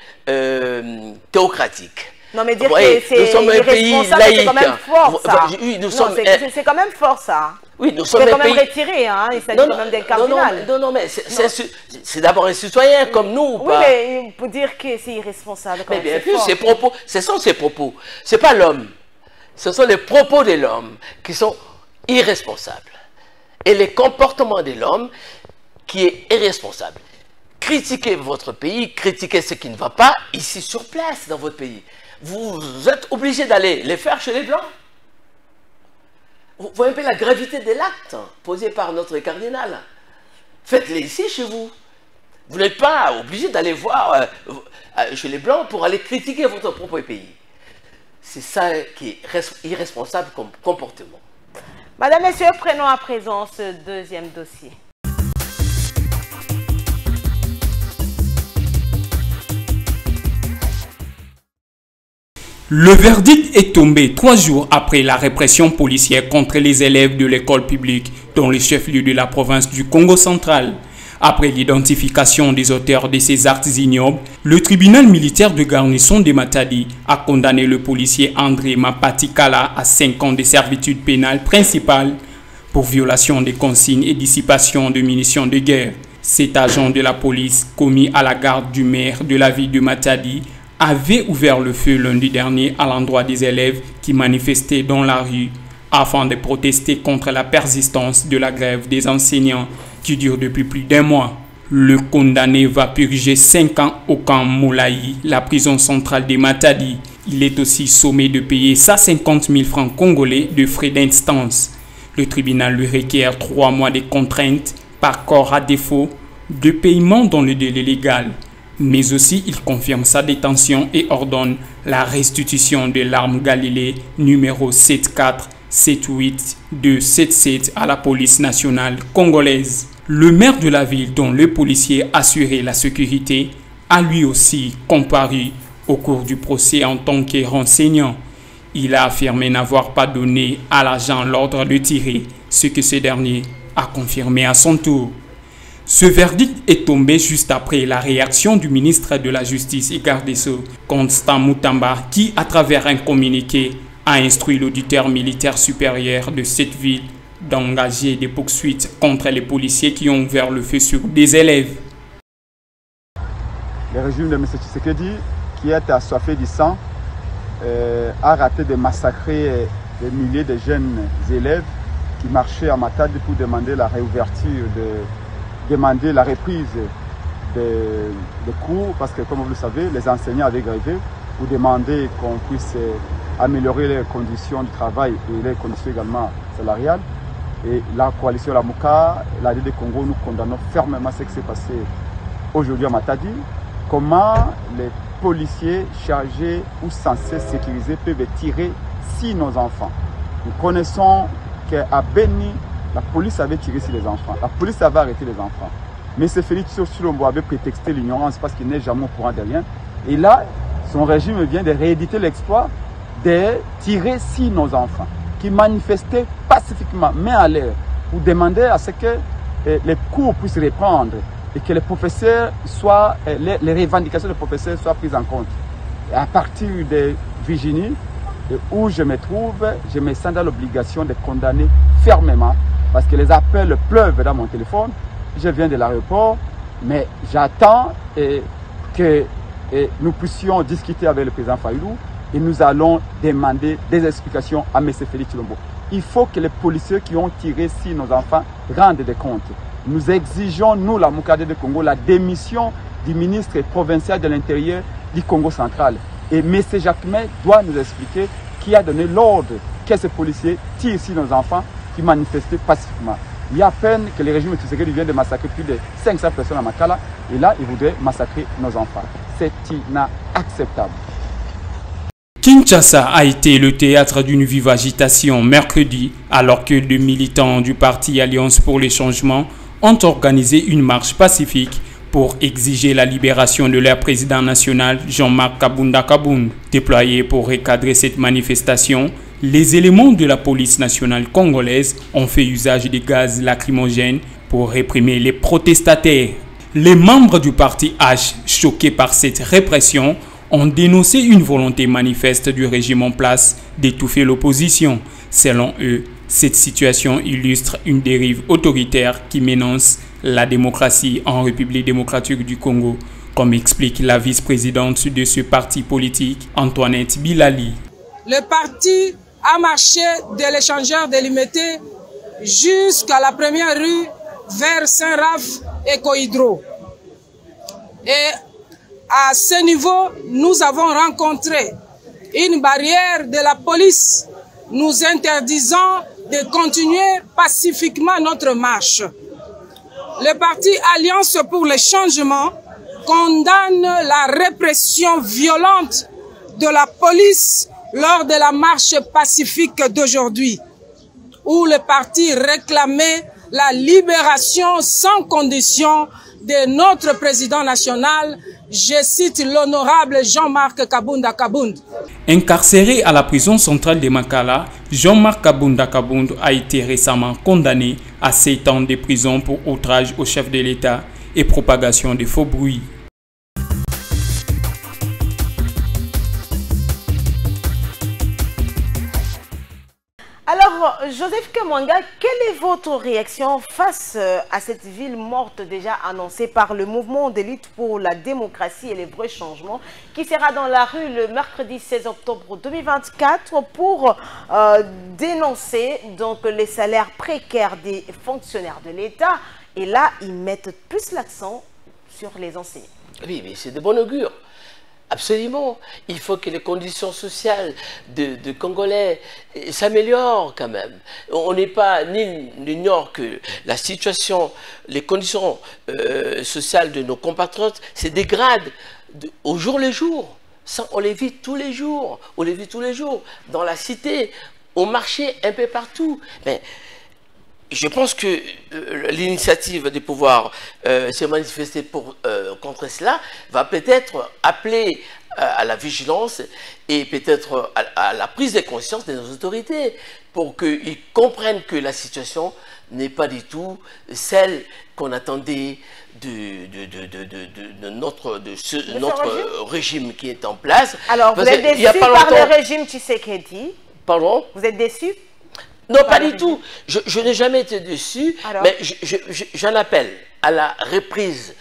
théocratique. Non, mais dire que c'est irresponsable, c'est quand même fort, ça. C'est quand même fort, ça. Oui, nous sommes quand même retiré, hein. Il s'agit quand même d'un cardinal. Non, mais c'est d'abord un citoyen comme nous, ou pas? Oui, mais pour dire que c'est irresponsable, quand même, mais bien sûr, ses propos, ce sont ses propos. Ce n'est pas l'homme. Ce sont les propos de l'homme qui sont irresponsables. Et les comportements de l'homme qui est irresponsable. Critiquez votre pays, critiquez ce qui ne va pas ici sur place dans votre pays. Vous êtes obligé d'aller les faire chez les Blancs. Vous voyez un peu la gravité de l'acte posé par notre cardinal. Faites-les ici chez vous. Vous n'êtes pas obligé d'aller voir chez les Blancs pour aller critiquer votre propre pays. C'est ça qui est irresponsable comme comportement. Madame, Messieurs, prenons à présent ce deuxième dossier. Le verdict est tombé 3 jours après la répression policière contre les élèves de l'école publique dans le chef-lieu de la province du Congo central. Après l'identification des auteurs de ces actes ignobles, le tribunal militaire de garnison de Matadi a condamné le policier André Mapatikala à 5 ans de servitude pénale principale pour violation des consignes et dissipation de munitions de guerre. Cet agent de la police, commis à la garde du maire de la ville de Matadi, avait ouvert le feu lundi dernier à l'endroit des élèves qui manifestaient dans la rue afin de protester contre la persistance de la grève des enseignants qui dure depuis plus d'1 mois. Le condamné va purger 5 ans au camp Moulaï, la prison centrale de Matadi. Il est aussi sommé de payer 150 000 francs congolais de frais d'instance. Le tribunal lui requiert 3 mois de contraintes par corps à défaut de paiement dans le délai légal. Mais aussi, il confirme sa détention et ordonne la restitution de l'arme Galilée numéro 74 78277 à la police nationale congolaise. Le maire de la ville, dont le policier assurait la sécurité, a lui aussi comparu au cours du procès en tant que renseignant. Il a affirmé n'avoir pas donné à l'agent l'ordre de tirer, ce que ce dernier a confirmé à son tour. Ce verdict est tombé juste après la réaction du ministre de la Justice et garde des Sceaux, Constant Mutamba, qui, à travers un communiqué, a instruit l'auditeur militaire supérieur de cette ville d'engager des poursuites contre les policiers qui ont ouvert le feu sur des élèves. Le régime de M. Tshisekedi, qui est assoiffé du sang, a raté de massacrer des milliers de jeunes élèves qui marchaient à Matadi pour demander la réouverture, demander la reprise des cours, parce que comme vous le savez, les enseignants avaient grévé pour demander qu'on puisse améliorer les conditions de travail et les conditions également salariales. Et la coalition Lamuka, la DD Congo, nous condamnons fermement ce qui s'est passé aujourd'hui à Matadi. Comment les policiers chargés ou censés sécuriser peuvent tirer sur nos enfants. Nous connaissons qu'à Beni, la police avait tiré sur les enfants. La police avait arrêté les enfants. Mais ce Félix Tshilombo avait prétexté l'ignorance parce qu'il n'est jamais au courant de rien. Et là, son régime vient de rééditer l'exploit de tirer sur nos enfants qui manifestaient pacifiquement, main à l'air, pour demander à ce que les cours puissent reprendre et que les professeurs soient, les revendications des professeurs soient prises en compte. Et à partir de Virginie, où je me trouve, je me sens dans l'obligation de condamner fermement, parce que les appels pleuvent dans mon téléphone. Je viens de l'aéroport, mais j'attends que nous puissions discuter avec le président Fayulu et nous allons demander des explications à M. Félix Tshilombo. Il faut que les policiers qui ont tiré sur nos enfants rendent des comptes. Nous exigeons, nous, la Moukade de Congo, la démission du ministre provincial de l'Intérieur du Congo central. Et M. Jacquemin doit nous expliquer qui a donné l'ordre que ces policiers tirent sur nos enfants qui manifestaient pacifiquement. Il y a à peine que le régime de Tshisekedi vient de massacrer plus de 500 personnes à Makala, et là, il voudrait massacrer nos enfants. C'est inacceptable. Kinshasa a été le théâtre d'une vive agitation mercredi, alors que des militants du parti Alliance pour les changements ont organisé une marche pacifique pour exiger la libération de leur président national Jean-Marc Kabunda Kabound. Déployés pour recadrer cette manifestation, les éléments de la police nationale congolaise ont fait usage des gaz lacrymogènes pour réprimer les protestataires. Les membres du parti H, choqués par cette répression, ont dénoncé une volonté manifeste du régime en place d'étouffer l'opposition. Selon eux, cette situation illustre une dérive autoritaire qui menace la démocratie en République démocratique du Congo, comme explique la vice-présidente de ce parti politique, Antoinette Bilali. Le parti a marché de l'échangeur de Limité jusqu'à la première rue vers Saint-Raph et Cohydro. Et à ce niveau, nous avons rencontré une barrière de la police nous interdisant de continuer pacifiquement notre marche. Le parti Alliance pour le changement condamne la répression violente de la police lors de la marche pacifique d'aujourd'hui, où le parti réclamait la libération sans condition de notre président national, je cite l'honorable Jean-Marc Kabunda Kabound. Incarcéré à la prison centrale de Makala, Jean-Marc Kabunda Kabound a été récemment condamné à 7 ans de prison pour outrage au chef de l'État et propagation de faux bruits. Alors, Joseph Kamwanga, quelle est votre réaction face à cette ville morte déjà annoncée par le mouvement de lutte pour la démocratie et les vrais changements qui sera dans la rue le mercredi 16 octobre 2024 pour dénoncer donc les salaires précaires des fonctionnaires de l'État? Et là, ils mettent plus l'accent sur les enseignants. Oui, mais c'est de bon augure. Absolument. Il faut que les conditions sociales de Congolais s'améliorent quand même. On n'est pas, ni n'ignore que la situation, les conditions sociales de nos compatriotes se dégradent au jour le jour. Ça, on les vit tous les jours. On les vit tous les jours. Dans la cité, au marché un peu partout. Mais je pense que l'initiative de pouvoir se manifester contre cela va peut-être appeler à la vigilance et peut-être à la prise de conscience de nos autorités pour qu'ils comprennent que la situation n'est pas du tout celle qu'on attendait de notre régime qui est en place. Alors, vous êtes déçu par le régime Tshisekedi? Pardon? Vous êtes déçu? Non, pas du tout. Je n'ai jamais été déçu, mais j'en appelle à la reprise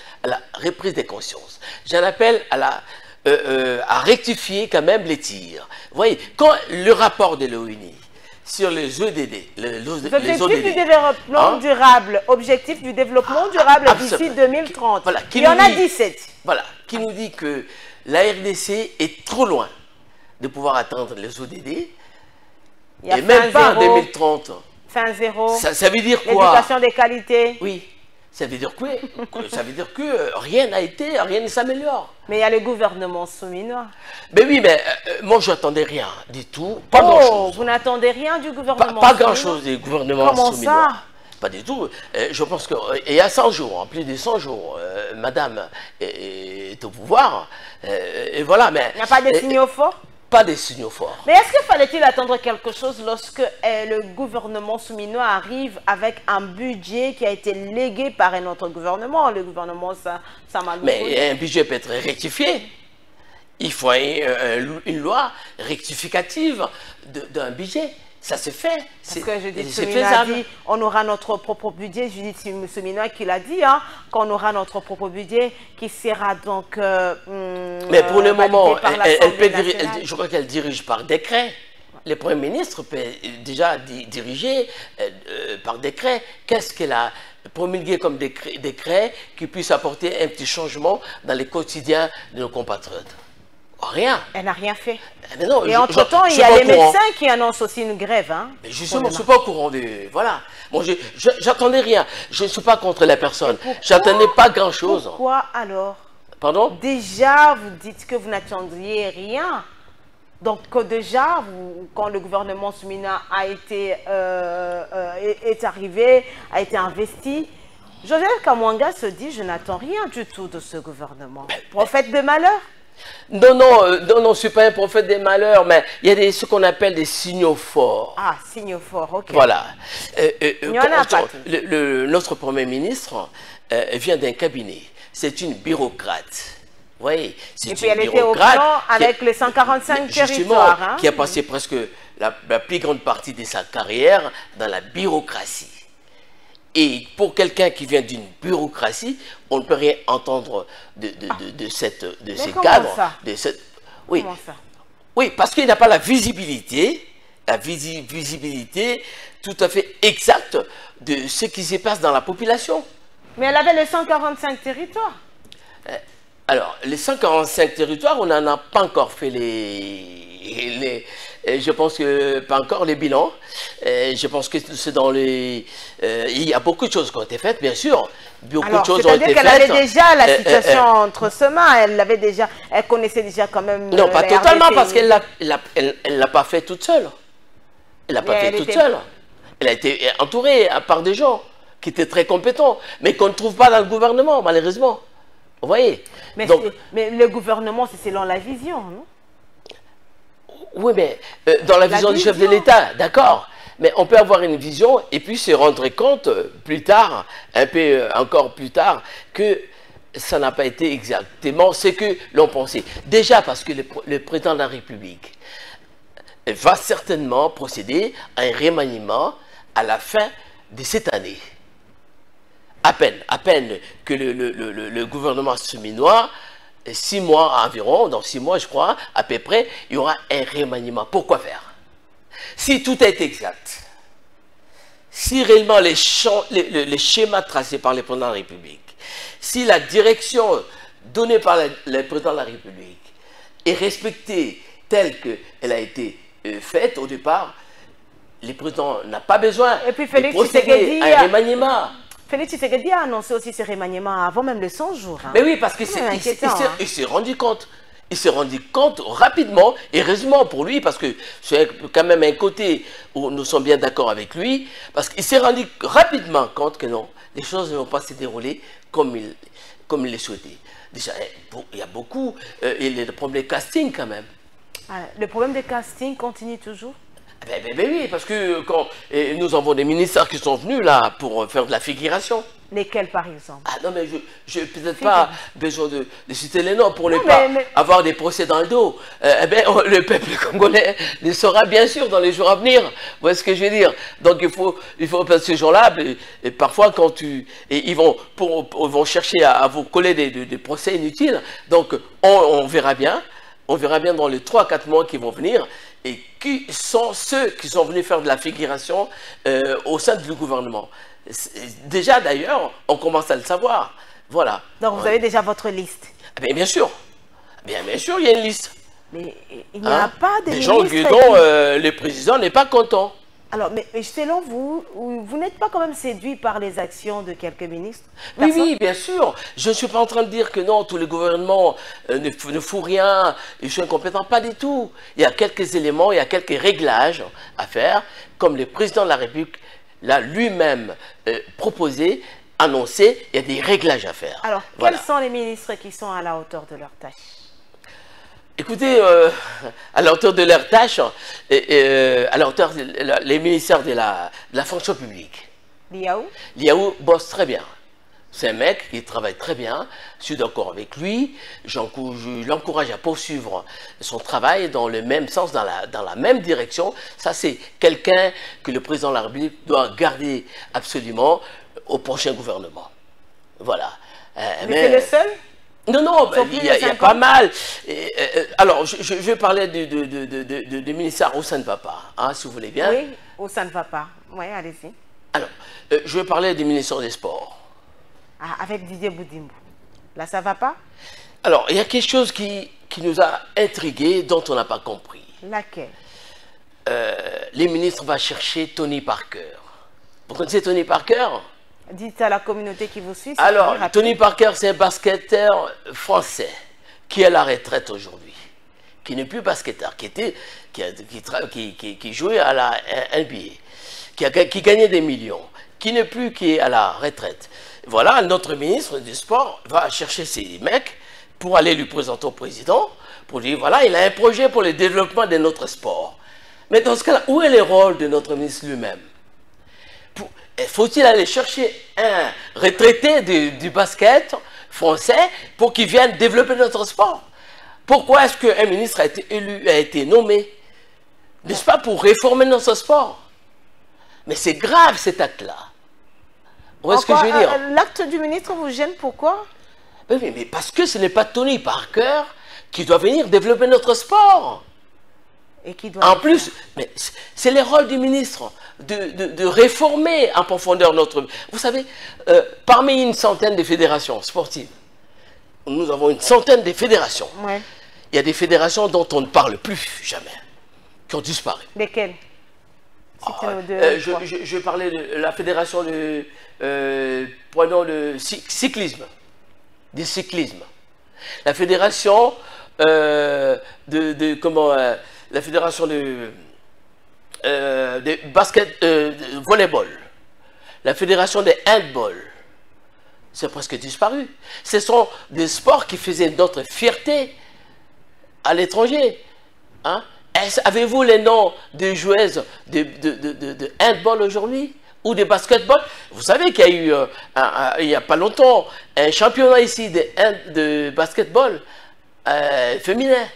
des consciences. J'en appelle à rectifier quand même les tirs. Vous voyez, quand le rapport de l'ONU sur les ODD, Objectif du développement durable, objectif du développement durable d'ici 2030. Voilà, il y en a 17. Voilà, qui nous dit que la RDC est trop loin de pouvoir atteindre les ODD, et même pas en 2030. Fin zéro. Ça veut dire quoi? L'éducation des qualités. Oui. Ça veut dire quoi? Ça veut dire que rien ne s'améliore. Mais il y a le gouvernement souminois. Mais oui, mais moi je n'attendais rien du tout. Pas grand-chose. Vous n'attendez rien du gouvernement Pas grand-chose du gouvernement souminois. Comment ça? Pas du tout. Je pense qu'il y a 100 jours, en plus de 100 jours, madame est au pouvoir. Et voilà, mais... Il n'y a pas de signaux forts? Pas des signaux forts. Mais est-ce qu'il fallait-il attendre quelque chose lorsque le gouvernement souminois arrive avec un budget qui a été légué par un autre gouvernement? Le gouvernement Samalou. Mais un budget peut être rectifié. Il faut une loi rectificative d'un budget. Ça se fait. Parce que Judith Suminwa a dit on aura notre propre budget. Judith Suminwa qui l'a dit, hein, qu'on aura notre propre budget qui sera donc. Mais pour le moment, je crois qu'elle dirige par décret. Le Premier ministre peut déjà diriger par décret. Qu'est-ce qu'elle a promulgué comme décret qui puisse apporter un petit changement dans les quotidiens de nos compatriotes? Rien. Elle n'a rien fait. Mais non, et entre-temps, il y a les médecins qui annoncent aussi une grève. Hein, mais justement, je ne suis pas au courant de... Voilà. Bon, j'attendais rien. Je ne suis pas contre la personne. J'attendais pas grand-chose. Pourquoi alors? Pardon? Déjà, vous dites que vous n'attendiez rien. Donc déjà, quand le gouvernement souminois est arrivé, a été investi, Joseph Kamwanga se dit, je n'attends rien du tout de ce gouvernement. Prophète de malheur? Non, je ne suis pas un prophète des malheurs, mais il y a ce qu'on appelle des signaux forts. Ah, signaux forts, ok. Voilà. Il y en a pas. Notre Premier ministre vient d'un cabinet. C'est une bureaucrate. Vous voyez, et puis elle était au plan avec les 145 territoires. Hein? Qui a passé presque la plus grande partie de sa carrière dans la bureaucratie. Et pour quelqu'un qui vient d'une bureaucratie, on ne peut rien entendre de ces cadres. Oui. Comment ça? Oui, parce qu'il n'a pas la visibilité tout à fait exacte de ce qui se passe dans la population. Mais elle avait les 145 territoires. Alors, les 145 territoires, on n'en a pas encore fait je pense que pas encore les bilans. Je pense que c'est dans les... il y a beaucoup de choses qui ont été faites, bien sûr. Beaucoup de choses ont été faites. C'est-à-dire qu'elle avait déjà la situation entre ses mains. Elle connaissait déjà quand même... Non, pas totalement, parce qu'elle ne l'a pas fait toute seule. Elle ne l'a pas fait toute seule. Elle a été entourée par des gens qui étaient très compétents, mais qu'on ne trouve pas dans le gouvernement, malheureusement. Vous voyez? Mais le gouvernement, c'est selon la vision, non? Oui, mais dans la vision du chef de l'État, d'accord. Mais on peut avoir une vision et puis se rendre compte plus tard, un peu encore plus tard, que ça n'a pas été exactement ce que l'on pensait. Déjà parce que le président de la République va certainement procéder à un remaniement à la fin de cette année. À peine que le gouvernement souminois, 6 mois environ, dans 6 mois je crois, à peu près, il y aura un remaniement. Pourquoi faire? Si tout est exact, si réellement les schémas tracés par le président de la République, si la direction donnée par le président de la République est respectée telle qu'elle a été faite au départ, le président n'a pas besoin de procéder à un remaniement. Félix Tshisekedi a annoncé aussi ce remaniement avant même les 100 jours. Hein. Mais oui, parce qu'il s'est rendu compte il s'est rendu compte rapidement, et heureusement pour lui, parce que c'est quand même un côté où nous sommes bien d'accord avec lui, parce qu'il s'est rendu rapidement compte que non, les choses ne vont pas se dérouler comme il les souhaitait. Déjà, il y a beaucoup, il y a le problème de casting quand même. Ah, le problème de casting continue toujours? Ben oui, parce que quand nous avons des ministères qui sont venus là pour faire de la figuration. Lesquels, par exemple? Ah non, mais je n'ai peut-être pas besoin de citer les noms pour ne pas avoir des procès dans le dos. Le peuple congolais le saura bien sûr dans les jours à venir. Vous voyez ce que je veux dire? Donc il faut parce que ces gens-là, et parfois quand ils vont chercher à vous coller des procès inutiles. Donc on verra bien. On verra bien dans les 3-4 mois qui vont venir. Et qui sont ceux qui sont venus faire de la figuration au sein du gouvernement. Déjà d'ailleurs, on commence à le savoir. Voilà. Donc vous avez déjà votre liste? Bien sûr. Bien sûr, il y a une liste. Mais il n'y a pas de des gens dont le président n'est pas content. Alors, mais selon vous, vous n'êtes pas quand même séduit par les actions de quelques ministres? Oui, bien sûr. Je ne suis pas en train de dire que non, tous les gouvernements ne font rien, ils sont incompétents. Pas du tout. Il y a quelques éléments, il y a quelques réglages à faire, comme le président de la République l'a lui-même proposé, annoncé, il y a des réglages à faire. Alors, quels sont les ministres qui sont à la hauteur de leur tâche? Écoutez, à la hauteur de leur tâche, à la hauteur les ministères de la fonction publique. Liaou? Liaou bosse très bien. C'est un mec qui travaille très bien. Je suis d'accord avec lui. Je l'encourage à poursuivre son travail dans le même sens, dans la même direction. Ça, c'est quelqu'un que le président de la République doit garder absolument au prochain gouvernement. Voilà. Mais c'est le seul? Non, il y a pas mal. Alors, je vais parler du ministère où ça ne va pas, hein, si vous voulez bien. Oui, où ça ne va pas. Oui, allez-y. Alors, je vais parler du ministère des Sports. Ah, avec Didier Boudimbo. Là, ça ne va pas? Alors, il y a quelque chose qui nous a intrigués, dont on n'a pas compris. Laquelle? Les ministres vont chercher Tony Parker. Vous connaissez Tony Parker? Dites à la communauté qui vous suit. Alors, Tony Parker, c'est un basketteur français qui est à la retraite aujourd'hui, qui n'est plus basketteur, qui jouait à la NBA, qui gagnait des millions, qui est à la retraite. Voilà, notre ministre du Sport va chercher ces mecs pour aller lui présenter au président, pour dire, voilà, il a un projet pour le développement de notre sport. Mais dans ce cas-là, où est le rôle de notre ministre lui-même? Faut-il aller chercher un retraité du basket français pour qu'il vienne développer notre sport? Pourquoi est-ce qu'un ministre a été élu, a été nommé? N'est-ce pas pour réformer notre sport? Mais c'est grave cet acte-là. Où est-ce que je veux dire? L'acte du ministre vous gêne, pourquoi? Mais parce que ce n'est pas Tony Parker qui doit venir développer notre sport. Et qui doit en plus, c'est le rôle du ministre de réformer en profondeur notre... Vous savez, parmi une centaine de fédérations sportives, nous avons une centaine de fédérations. Ouais. Il y a des fédérations dont on ne parle plus jamais, qui ont disparu. Lesquelles? Je parlais de la fédération prenons le cyclisme, du cyclisme. La fédération la fédération de basket, volleyball, la fédération de handball, c'est presque disparu. Ce sont des sports qui faisaient notre fierté à l'étranger. Hein? Avez-vous les noms des joueuses de handball aujourd'hui ou de basketball? Vous savez qu'il y a eu, il n'y a pas longtemps, un championnat ici de basketball féminin.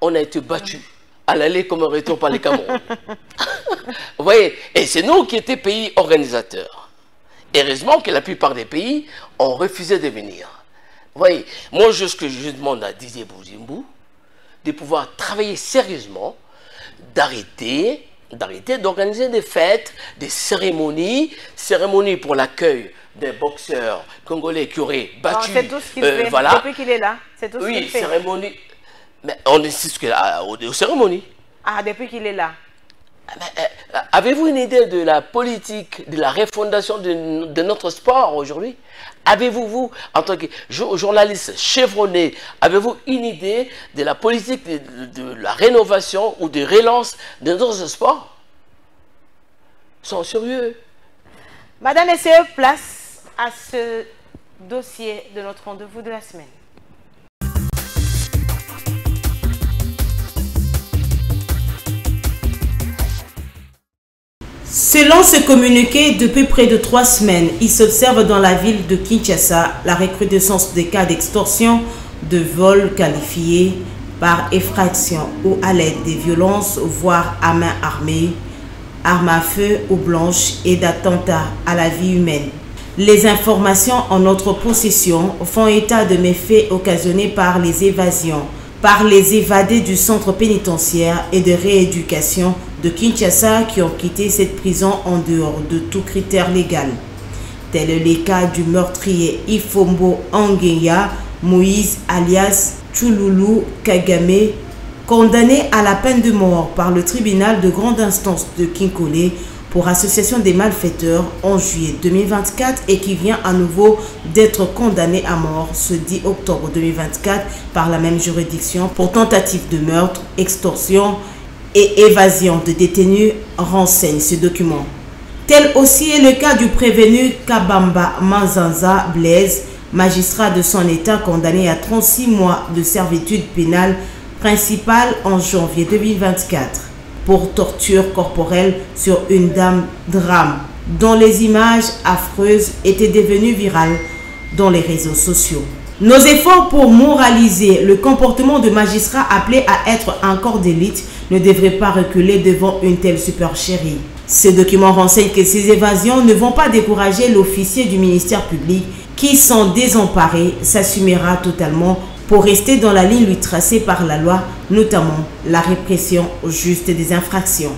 On a été battus à l'aller comme un retour par les Cameroun. Vous voyez, et c'est nous qui étions pays organisateurs. Heureusement que la plupart des pays ont refusé de venir. Vous voyez, moi, ce que je demande à Didier Boudimbo, de pouvoir travailler sérieusement, d'arrêter d'organiser des fêtes, des cérémonies pour l'accueil des boxeurs congolais qui auraient battu. C'est tout ce qu'il fait voilà. Depuis qu'il est là. C'est tout ce qu'il fait. Cérémonie. Mais on assiste aux cérémonies. Ah, depuis qu'il est là. Avez-vous une idée de la politique, de la refondation de notre sport aujourd'hui? Avez-vous, vous, en tant que journaliste chevronné, avez-vous une idée de la politique de la rénovation ou de relance de notre sport? Ils sont sérieux. Madame, messieurs, place à ce dossier de notre rendez-vous de la semaine. Selon ce communiqué, depuis près de 3 semaines, il s'observe dans la ville de Kinshasa la recrudescence des cas d'extorsion, de vol qualifiés par effraction ou à l'aide des violences, voire à main armée, armes à feu ou blanches et d'attentats à la vie humaine. Les informations en notre possession font état de méfaits occasionnés par les évasions, par les évadés du centre pénitentiaire et de rééducation de Kinshasa qui ont quitté cette prison en dehors de tout critère légal. Tel est le cas du meurtrier Ifombo Angueya Moïse alias Tchouloulou Kagame, condamné à la peine de mort par le tribunal de grande instance de Kinkole pour association des malfaiteurs en juillet 2024 et qui vient à nouveau d'être condamné à mort ce 10 octobre 2024 par la même juridiction pour tentative de meurtre, extorsion et évasion de détenus, renseigne ce document. Tel aussi est le cas du prévenu Kabamba Manzanza Blaise, magistrat de son état condamné à 36 mois de servitude pénale principale en janvier 2024 pour torture corporelle sur une dame drame dont les images affreuses étaient devenues virales dans les réseaux sociaux. Nos efforts pour moraliser le comportement de magistrats appelés à être un corps d'élite ne devraient pas reculer devant une telle supercherie. Ce document renseigne que ces évasions ne vont pas décourager l'officier du ministère public qui, sans désemparer, s'assumera totalement pour rester dans la ligne lui tracée par la loi, notamment la répression juste des infractions.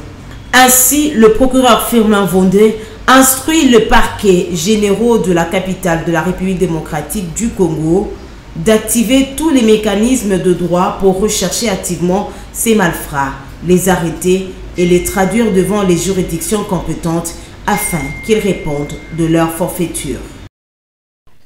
Ainsi, le procureur Firmin Vondé instruit le parquet généraux de la capitale de la République démocratique du Congo d'activer tous les mécanismes de droit pour rechercher activement ces malfrats, les arrêter et les traduire devant les juridictions compétentes afin qu'ils répondent de leur forfaiture.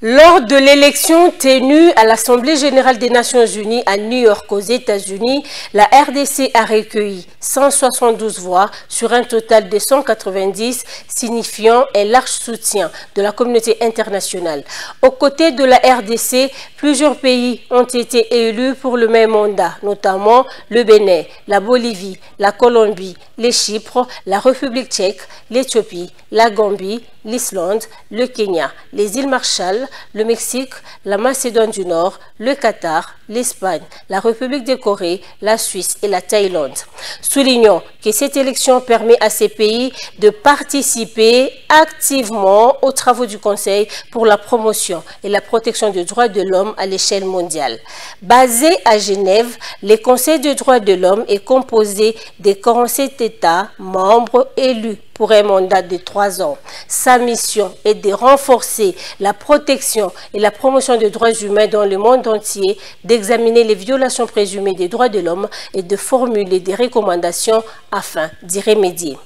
Lors de l'élection tenue à l'Assemblée générale des Nations unies à New York aux États-Unis, la RDC a recueilli 172 voix sur un total de 190, signifiant un large soutien de la communauté internationale. Aux côtés de la RDC, plusieurs pays ont été élus pour le même mandat, notamment le Bénin, la Bolivie, la Colombie, les Chypres, la République tchèque, l'Éthiopie, la Gambie, l'Islande, le Kenya, les îles Marshall, le Mexique, la Macédoine du Nord, le Qatar, l'Espagne, la République de Corée, la Suisse et la Thaïlande. Soulignons que cette élection permet à ces pays de participer activement aux travaux du Conseil pour la promotion et la protection des droits de l'homme à l'échelle mondiale. Basé à Genève, le Conseil des droits de l'homme est composé de 47 États membres élus pour un mandat de 3 ans. Sa mission est de renforcer la protection et la promotion des droits humains dans le monde entier, d'examiner les violations présumées des droits de l'homme et de formuler des recommandations afin d'y remédier.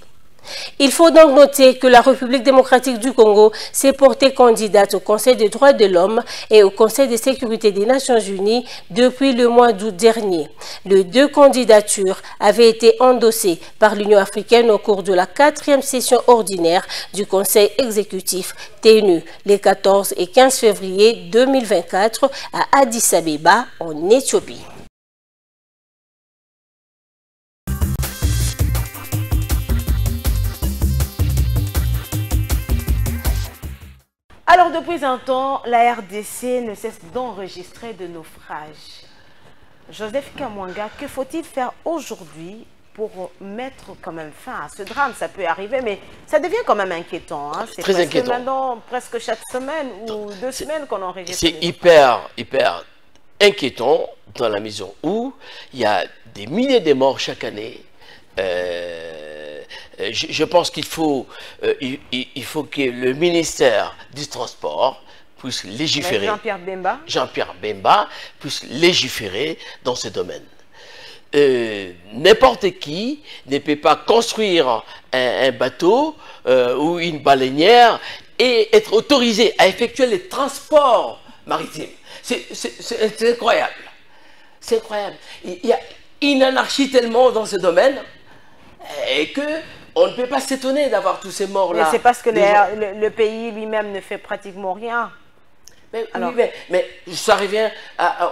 Il faut donc noter que la République démocratique du Congo s'est portée candidate au Conseil des droits de l'homme et au Conseil de sécurité des Nations unies depuis le mois d'août dernier. Les 2 candidatures avaient été endossées par l'Union africaine au cours de la 4e session ordinaire du Conseil exécutif tenue les 14 et 15 février 2024 à Addis Abeba en Éthiopie. Alors, depuis un temps, la RDC ne cesse d'enregistrer de naufrages. Joseph Kamwanga, que faut-il faire aujourd'hui pour mettre quand même fin à ce drame? Ça peut arriver, mais ça devient quand même inquiétant. Hein? C'est très inquiétant. Maintenant, presque chaque semaine ou 2 semaines qu'on enregistre. C'est hyper inquiétant dans la mesure où il y a des milliers de morts chaque année. Je pense qu'il faut, il faut que le ministère du Transport puisse légiférer. Jean-Pierre Bemba. Jean-Pierre Bemba puisse légiférer dans ce domaine. n'importe qui ne peut pas construire un bateau ou une baleinière et être autorisé à effectuer les transports maritimes. C'est incroyable. C'est incroyable. Il y a une anarchie tellement dans ce domaine et qu'on ne peut pas s'étonner d'avoir tous ces morts-là. Mais c'est parce que le pays lui-même ne fait pratiquement rien. Mais, alors, oui, mais ça revient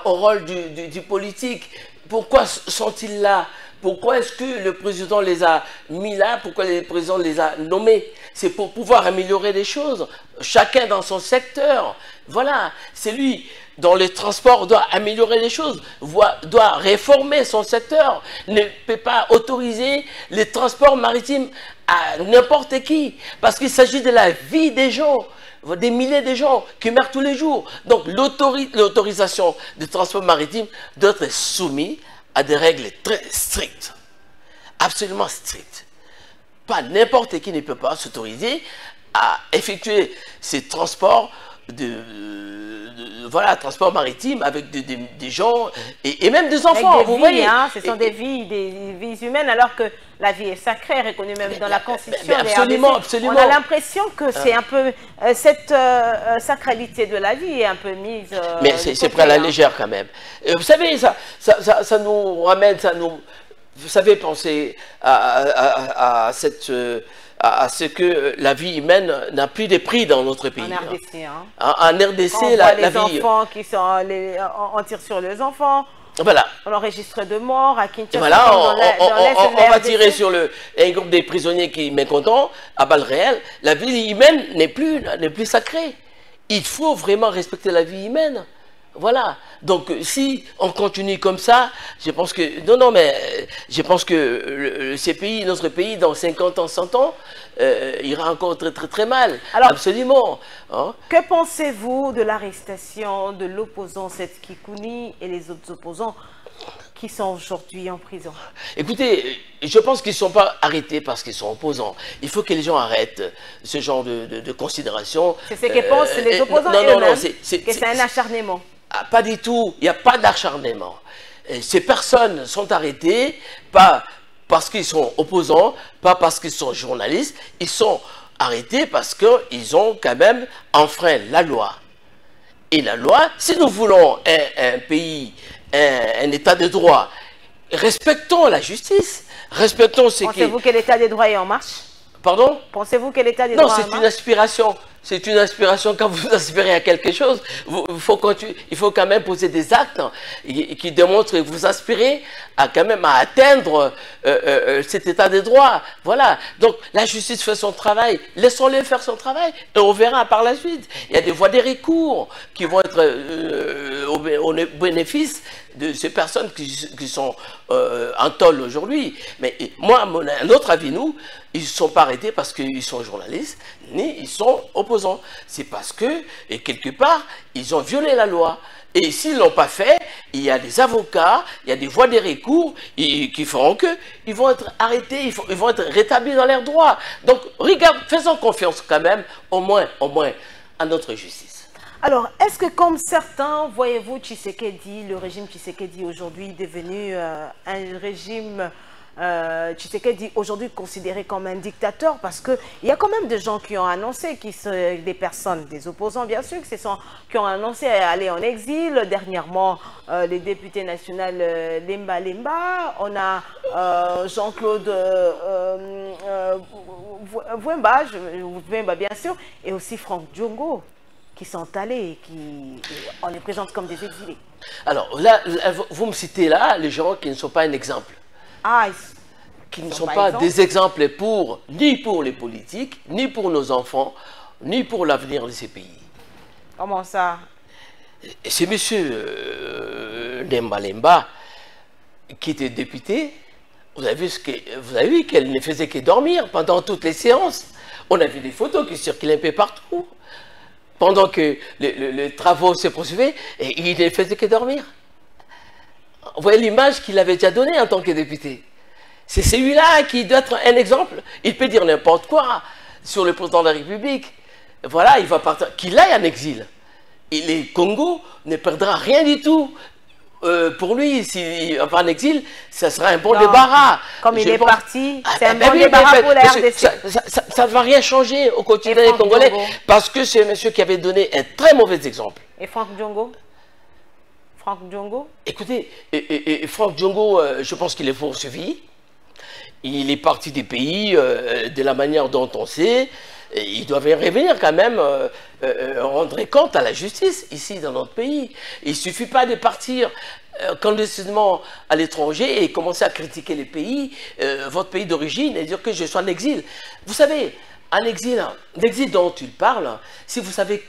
au rôle du politique. Pourquoi sont-ils là? Pourquoi est-ce que le président les a mis là? Pourquoi le président les a nommés? C'est pour pouvoir améliorer les choses. Chacun dans son secteur. Voilà, c'est lui. Dans les transports, doit améliorer les choses, doit réformer son secteur, ne peut pas autoriser les transports maritimes à n'importe qui, parce qu'il s'agit de la vie des gens, des milliers de gens qui meurent tous les jours. Donc l'autorisation des transports maritimes doit être soumise à des règles très strictes, absolument strictes. Pas n'importe qui ne peut pas s'autoriser à effectuer ces transports voilà, transport maritime avec des gens et même des enfants. Avec des vous vies, voyez, hein, ce sont des vies humaines, alors que la vie est sacrée, reconnue même dans la Constitution. Absolument, absolument. On a l'impression que c'est un peu cette sacralité de la vie est un peu mise. Mais c'est pris à la légère quand même. Vous savez, ça nous ramène, vous savez, penser à ce que la vie humaine n'a plus de prix dans notre pays. En RDC, hein. En RDC, on la les vie... enfants qui sont... on tire sur les enfants. Voilà. On enregistre de morts à Kinshasa. Voilà, on va tirer sur un groupe de prisonniers qui est mécontent, à balles réelles. La vie humaine n'est plus sacrée. Il faut vraiment respecter la vie humaine. Voilà. Donc, si on continue comme ça, je pense que... Non, mais je pense que ces pays, notre pays, dans 50 ans, 100 ans, ira encore très, très, très mal. Alors, absolument. Hein? Que pensez-vous de l'arrestation de l'opposant Seth Kikouni et les autres opposants qui sont aujourd'hui en prison? Écoutez, je pense qu'ils ne sont pas arrêtés parce qu'ils sont opposants. Il faut que les gens arrêtent ce genre de considération. C'est ce que pensent les opposants eux-mêmes, que c'est un acharnement. Ah, pas du tout, il n'y a pas d'acharnement. Ces personnes sont arrêtées, pas parce qu'ils sont opposants, pas parce qu'ils sont journalistes, ils sont arrêtés parce qu'ils ont quand même enfreint la loi. Et la loi, si nous voulons un pays, un état de droit, respectons la justice, respectons ce qui... Pensez-vous que l'état des droits est en marche? Pardon? Pensez-vous que l'état des droits est en marche? Non, c'est une aspiration. C'est une aspiration. Quand vous aspirez à quelque chose, il faut quand même poser des actes qui démontrent que vous aspirez à quand même à atteindre cet état de droit. Voilà. Donc la justice fait son travail. Laissons-le faire son travail et on verra par la suite. Il y a des voies de recours qui vont être au bénéfice de ces personnes qui sont en tôle aujourd'hui. Mais moi, à notre avis, nous, ils ne sont pas arrêtés parce qu'ils sont journalistes, ni ils sont opposants. C'est parce que, et quelque part, ils ont violé la loi. Et s'ils ne l'ont pas fait, il y a des avocats, il y a des voies de recours qui feront qu'ils vont être arrêtés, ils vont être rétablis dans leurs droits. Donc, regarde, faisons confiance quand même, au moins, à notre justice. Alors, est-ce que comme certains, voyez-vous, Tshisekedi, le régime Tshisekedi aujourd'hui est devenu un régime... Tshisekedi aujourd'hui considéré comme un dictateur, parce qu'il y a quand même des gens qui ont annoncé, des personnes, des opposants bien sûr, qui ont annoncé aller en exil. Dernièrement, les députés nationaux Lemba, on a Jean-Claude Vwemba bien sûr, et aussi Franck Diongo, qui sont allés et on les présente comme des exilés. Alors là, vous me citez là les gens qui ne sont pas un exemple. Qui ne sont pas des exemples ni pour les politiques, ni pour nos enfants, ni pour l'avenir de ces pays. Comment ça? C'est M. Lemba qui était député. Vous avez vu qu'elle ne faisait que dormir pendant toutes les séances. On a vu des photos qui circulaient un peu partout. Pendant que les travaux se poursuivaient, et il ne faisait que dormir. Vous voyez l'image qu'il avait déjà donnée en tant que député. C'est celui-là qui doit être un exemple. Il peut dire n'importe quoi sur le président de la République. Voilà, il va partir. Qu'il aille en exil. Et le Congo ne perdra rien du tout pour lui, s'il va en exil, ça sera un bon débarras. Comme il est parti, c'est un bon débarras pour la RDC. Ça ne va rien changer au quotidien des Congolais, parce que c'est un monsieur qui avait donné un très mauvais exemple. Et Franck Diongo? Franck Diongo? Écoutez, Franck Diongo, je pense qu'il est poursuivi. Il est parti des pays de la manière dont on sait. Il doit revenir quand même, rendre compte à la justice ici dans notre pays. Il ne suffit pas de partir clandestinement à l'étranger et commencer à critiquer les pays, votre pays d'origine, et dire que je suis en exil. Vous savez, en exil, l'exil dont il parle, si vous savez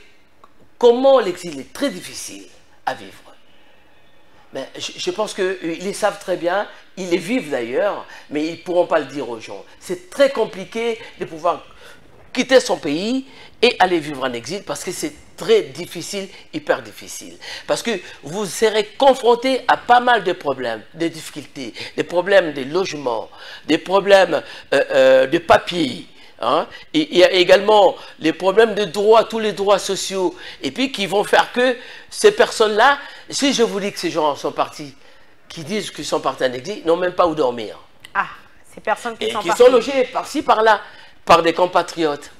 comment l'exil est très difficile à vivre. Mais je pense qu'ils les savent très bien, ils les vivent d'ailleurs, mais ils ne pourront pas le dire aux gens. C'est très compliqué de pouvoir quitter son pays et aller vivre en exil parce que c'est très difficile, hyper difficile. Parce que vous serez confronté à pas mal de problèmes, de difficultés, des problèmes de logement, des problèmes de papier. Hein? Et il y a également les problèmes de droits, tous les droits sociaux, et puis qui vont faire que ces personnes-là, si je vous dis que ces gens sont partis, qui disent qu'ils sont partis en exil, n'ont même pas où dormir. Ah, ces personnes qui sont parties. Et qui sont logées par-ci, par-là, par des compatriotes.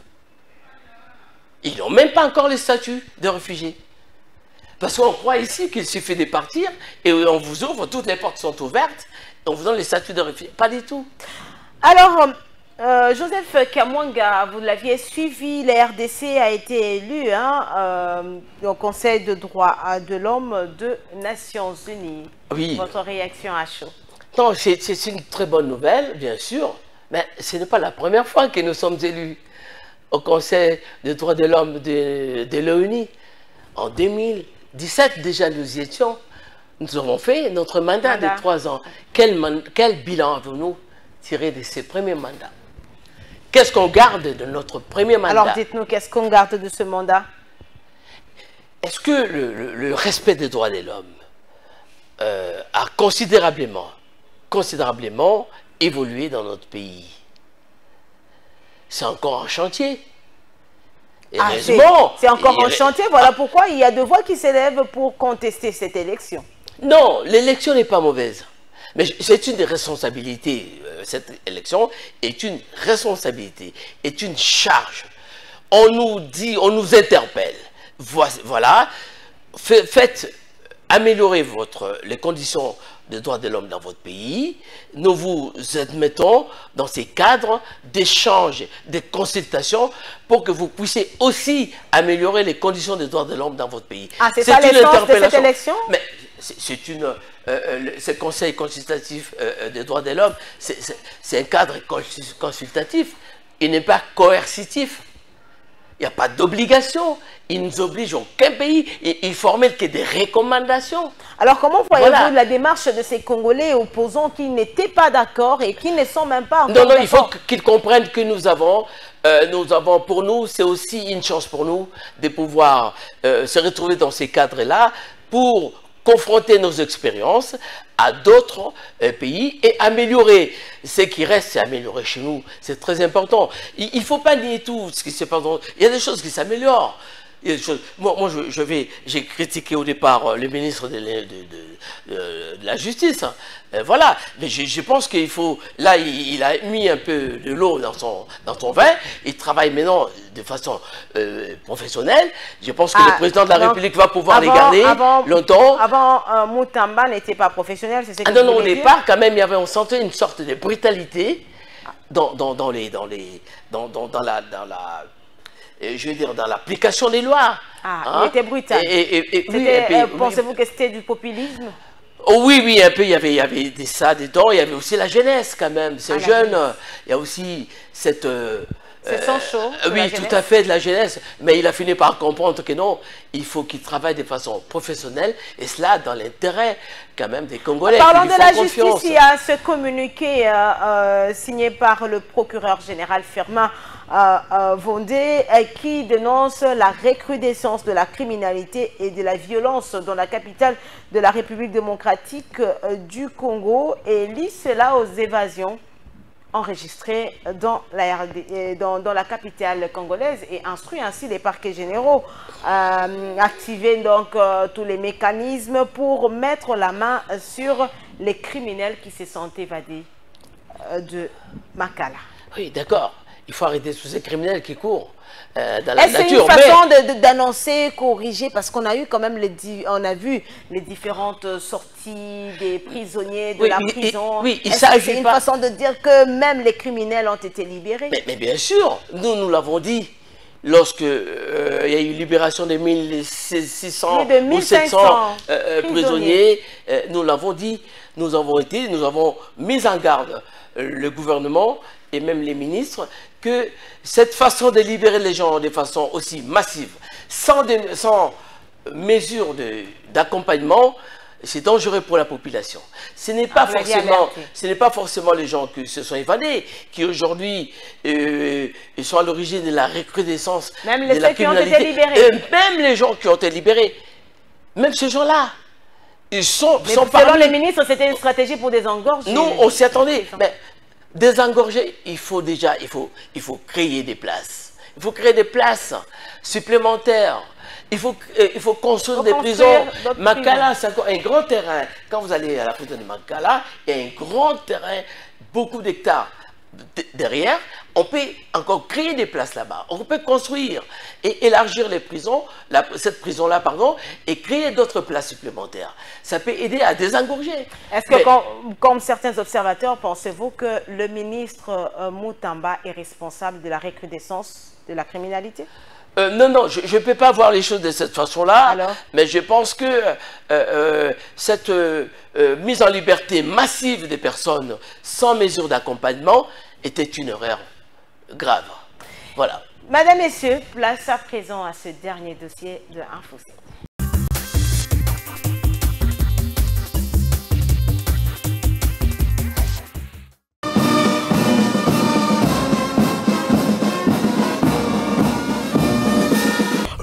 Ils n'ont même pas encore le statut de réfugiés. Parce qu'on croit ici qu'il suffit de partir et on vous ouvre, toutes les portes sont ouvertes, et on vous donne le statut de réfugié. Pas du tout. Alors, Joseph Kamwanga, vous l'aviez suivi, la RDC a été élue au Conseil de droits de l'homme des Nations Unies. Oui. Votre réaction à chaud? Non, c'est une très bonne nouvelle, bien sûr, mais ce n'est pas la première fois que nous sommes élus au Conseil des droits de l'homme de l'ONU. En 2017, déjà, nous y étions. Nous avons fait notre mandat de 3 ans. Quel bilan avons-nous tiré de ces premiers mandats? Qu'est-ce qu'on garde de notre premier mandat? Alors, dites-nous, qu'est-ce qu'on garde de ce mandat? Est-ce que le respect des droits de l'homme a considérablement évolué dans notre pays? C'est encore un chantier. C'est encore un chantier, voilà pourquoi il y a 2 voix qui s'élèvent pour contester cette élection. Non, l'élection n'est pas mauvaise. Mais c'est une des responsabilités. Cette élection est une responsabilité, est une charge. On nous dit, on nous interpelle. Voilà, faites améliorer les conditions des droits de l'homme dans votre pays. Nous vous admettons dans ces cadres d'échanges, de consultations pour que vous puissiez aussi améliorer les conditions des droits de l'homme dans votre pays. Ah, c'est ça l'essence de cette élection? Mais ce conseil consultatif des droits de l'homme, c'est un cadre consultatif. Il n'est pas coercitif. Il n'y a pas d'obligation. Il ne nous oblige aucun pays. Il formule que des recommandations. Alors, comment voyez-vous la démarche de ces Congolais opposants qui n'étaient pas d'accord et qui ne sont même pas encore d'accord? Non, il faut qu'ils comprennent que nous avons pour nous, c'est aussi une chance pour nous de pouvoir se retrouver dans ces cadres-là pour confronter nos expériences à d'autres pays et améliorer. Ce qui reste, c'est améliorer chez nous. C'est très important. Il ne faut pas nier tout ce qui se passe. Il y a des choses qui s'améliorent. Moi, j'ai critiqué au départ le ministre de la Justice. Voilà. Mais je pense qu'il faut... Là, il a mis un peu de l'eau dans son vin. Il travaille maintenant de façon professionnelle. Je pense que le président de la République va pouvoir les garder longtemps. Avant, Moutamba n'était pas professionnel, c'est ce que vous non, au voulez départ, quand même, on sentait une sorte de brutalité dans l'application des lois. Il était brutal. Pensez-vous que c'était du populisme? Oui, un peu, il y avait ça dedans. Il y avait aussi la jeunesse, quand même. Ces jeunes, il y a aussi cette... c'est sans chaud. Oui, tout à fait, de la jeunesse. Mais il a fini par comprendre que non, il faut qu'il travaille de façon professionnelle, et cela dans l'intérêt, quand même, des Congolais. Parlant de la justice, il y a ce communiqué signé par le procureur général Firmin Vondé qui dénonce la recrudescence de la criminalité et de la violence dans la capitale de la République démocratique du Congo et lie cela aux évasions enregistrés dans la capitale congolaise et instruit ainsi les parquets généraux, activer donc tous les mécanismes pour mettre la main sur les criminels qui se sont évadés de Makala. Oui, d'accord. Il faut arrêter tous ces criminels qui courent dans la nature. Est-ce une façon d'annoncer, corriger, parce qu'on a eu quand même on a vu les différentes sorties des prisonniers de la prison. Oui, c'est une façon de dire que même les criminels ont été libérés. Mais bien sûr, nous l'avons dit. Lorsque il y a eu libération de 1600 ou 700 prisonniers, nous l'avons dit, nous avons mis en garde le gouvernement et même les ministres que cette façon de libérer les gens de façon aussi massive, sans mesure d'accompagnement, c'est dangereux pour la population. Ce n'est pas forcément les gens qui se sont évadés, qui aujourd'hui sont à l'origine de la recrudescence de la criminalité. Qui ont été libérés. Et même les gens qui ont été libérés, même ces gens-là, ils sont selon les ministres, c'était une stratégie pour désengorger. Nous, on s'y attendait. Mais désengorger, il faut créer des places. Il faut créer des places supplémentaires. Il faut construire des prisons. Makala, c'est encore un grand terrain. Quand vous allez à la prison de Makala, il y a un grand terrain, beaucoup d'hectares derrière. On peut encore créer des places là-bas. On peut construire et élargir les prisons, cette prison-là, pardon, et créer d'autres places supplémentaires. Ça peut aider à désengorger. Est-ce que, comme certains observateurs, pensez-vous que le ministre Moutamba est responsable de la recrudescence de la criminalité? Non, je ne peux pas voir les choses de cette façon-là, mais je pense que cette mise en liberté massive des personnes sans mesure d'accompagnement était une erreur grave. Voilà. Madame, Messieurs, place à présent à ce dernier dossier de Info7.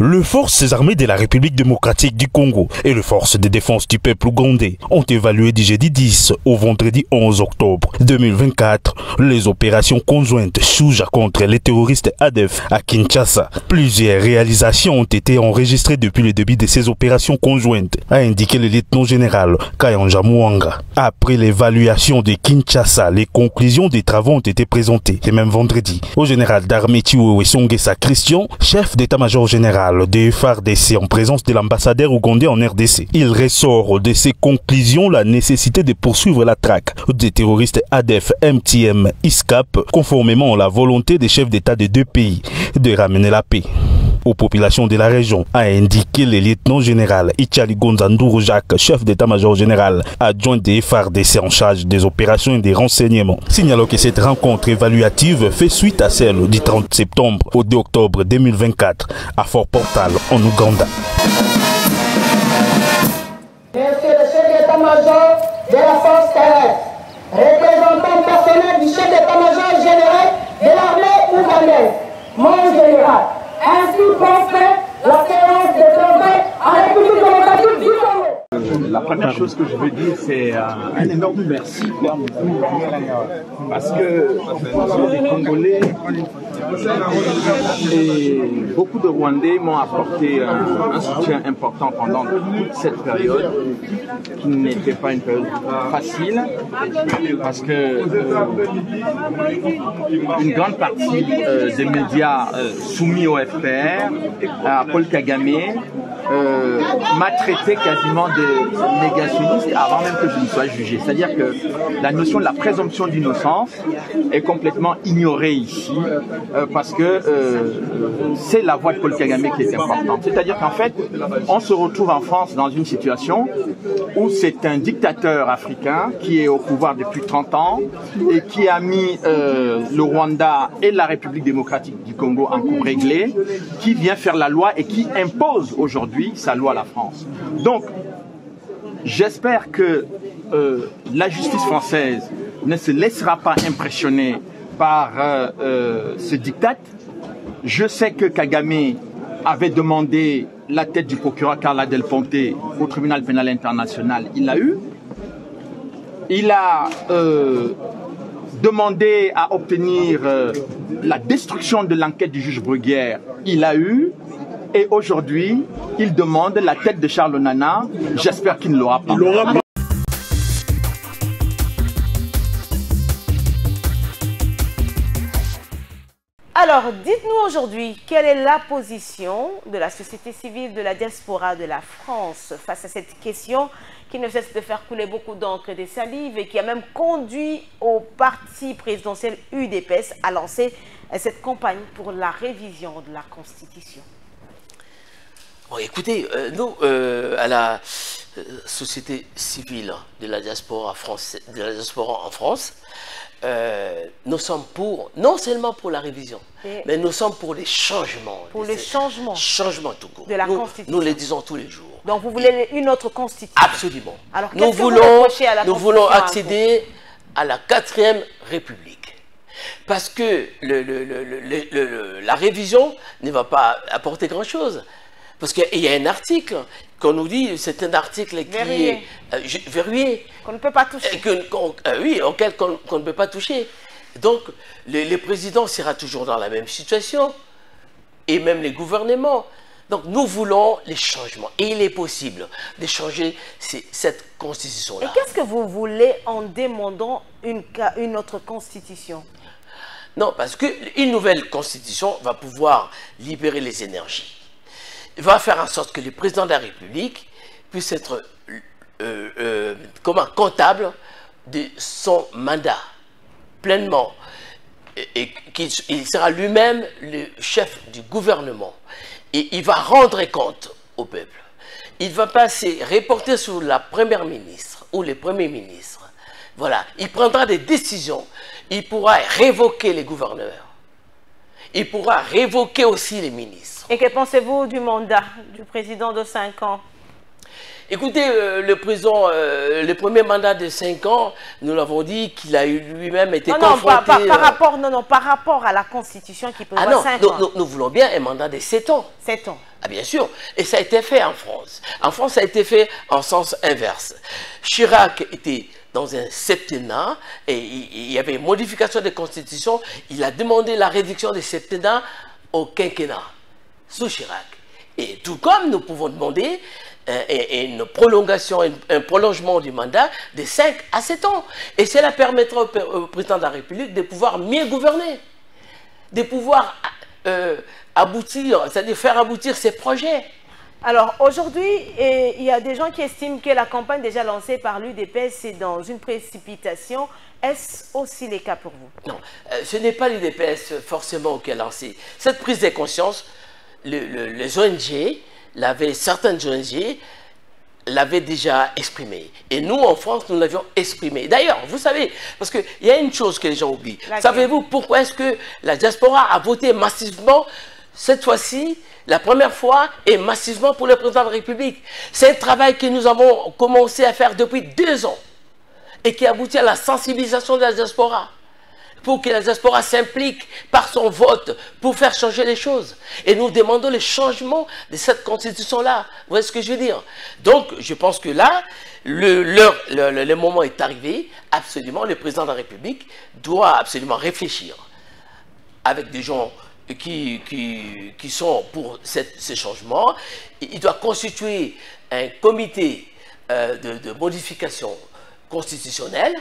Les forces armées de la République démocratique du Congo et les forces de défense du peuple ougandais ont évalué du jeudi 10 au vendredi 11 octobre 2024 les opérations conjointes Shuja contre les terroristes ADF à Kinshasa. Plusieurs réalisations ont été enregistrées depuis le début de ces opérations conjointes, a indiqué le lieutenant-général Kayanja Mouanga. Après l'évaluation de Kinshasa, les conclusions des travaux ont été présentées le même vendredi au général d'armée Chiwewe Songesa Christian, chef d'état-major général de FARDC en présence de l'ambassadeur ougandais en RDC. Il ressort de ces conclusions la nécessité de poursuivre la traque des terroristes ADF, MTM, ISCAP, conformément à la volonté des chefs d'État des deux pays de ramener la paix aux populations de la région, a indiqué le lieutenant-général Ichali Gonzandou Jacques, chef d'état-major général adjoint des FARDC en charge des opérations et des renseignements. Signalons que cette rencontre évaluative fait suite à celle du 30 septembre au 2 octobre 2024 à Fort Portal en Ouganda. Monsieur le chef d'état-major de la force terrestre, représentant personnel du chef d'état-major général de l'armée ougandaise, mon général, ainsi prospère la séance de travail en République démocratique du Congo. La première chose que je veux dire, c'est un énorme merci. Parce que les Congolais et beaucoup de Rwandais m'ont apporté un soutien important pendant toute cette période, qui n'était pas une période facile, parce que une grande partie des médias soumis au FPR, à Paul Kagame, m'a traité quasiment de négationniste avant même que je ne sois jugé. C'est-à-dire que la notion de la présomption d'innocence est complètement ignorée ici, parce que c'est la voix de Paul Kagame qui est importante. C'est-à-dire qu'en fait, on se retrouve en France dans une situation où c'est un dictateur africain qui est au pouvoir depuis 30 ans et qui a mis le Rwanda et la République démocratique du Congo en coupe réglée, qui vient faire la loi et qui impose aujourd'hui sa loi à la France. Donc, j'espère que la justice française ne se laissera pas impressionner par ce diktat. Je sais que Kagame avait demandé la tête du procureur Carla Del Ponte au tribunal pénal international. Il l'a eu. Il a demandé à obtenir la destruction de l'enquête du juge Bruguière. Il a eu. Et aujourd'hui, il demande la tête de Charles Onana. J'espère qu'il ne l'aura pas. Alors, dites-nous aujourd'hui, quelle est la position de la société civile de la diaspora de la France face à cette question qui ne cesse de faire couler beaucoup d'encre et de salive et qui a même conduit au parti présidentiel UDPS à lancer cette campagne pour la révision de la Constitution? Bon, écoutez, nous, à la société civile de la diaspora en France, nous sommes pour, non seulement pour la révision, mais nous sommes pour les changements. Pour les changements. Changements tout court. De la Constitution. Nous les disons tous les jours. Donc vous voulez une autre Constitution? Absolument. Alors nous voulons accéder à la 4e République. Parce que la révision ne va pas apporter grand-chose. Parce qu'il y a un article qu'on nous dit, c'est un article qui est verrouillé. Qu'on ne peut pas toucher. Oui, auquel qu'on ne peut pas toucher. Donc, le président sera toujours dans la même situation, et même les gouvernements. Donc, nous voulons les changements. Et il est possible de changer cette constitution-là. Et qu'est-ce que vous voulez en demandant une autre constitution? Non, parce qu'une nouvelle constitution va pouvoir libérer les énergies. Il va faire en sorte que le président de la République puisse être comptable de son mandat pleinement et qu'il sera lui-même le chef du gouvernement et il va rendre compte au peuple. Il ne va pas se reporter sur la première ministre ou le premier ministre. Voilà, il prendra des décisions. Il pourra révoquer les gouverneurs. Il pourra révoquer aussi les ministres. Et que pensez-vous du mandat du président de 5 ans? Écoutez, le premier mandat de 5 ans, nous l'avons dit qu'il a lui-même été confronté... par rapport à la Constitution qui prévoit 5 ans. Nous voulons bien un mandat de 7 ans. 7 ans. Ah, bien sûr. Et ça a été fait en France. En France, ça a été fait en sens inverse. Chirac était dans un septennat et il y avait une modification des constitutions. Il a demandé la réduction des septennats au quinquennat sous Chirac. Et tout comme nous pouvons demander une prolongation, un prolongement du mandat de 5 à 7 ans. Et cela permettra au président de la République de pouvoir mieux gouverner, de pouvoir aboutir, c'est-à-dire faire aboutir ses projets. Alors aujourd'hui, il y a des gens qui estiment que la campagne déjà lancée par l'UDPS est dans une précipitation. Est-ce aussi le cas pour vous? Non, ce n'est pas l'UDPS forcément qui a lancé. Cette prise de conscience, les ONG, certaines ONG l'avaient déjà exprimée. Et nous, en France, nous l'avions exprimée. D'ailleurs, vous savez, parce qu'il y a une chose que les gens oublient. Savez-vous pourquoi est-ce que la diaspora a voté massivement cette fois-ci, la première fois, et massivement pour le président de la République? C'est un travail que nous avons commencé à faire depuis 2 ans et qui aboutit à la sensibilisation de la diaspora pour que la diaspora s'implique par son vote pour faire changer les choses. Et nous demandons le changement de cette constitution-là. Vous voyez ce que je veux dire? Donc, je pense que là, le moment est arrivé. Absolument, le président de la République doit absolument réfléchir avec des gens qui sont pour ces changements. Il doit constituer un comité de modification constitutionnelle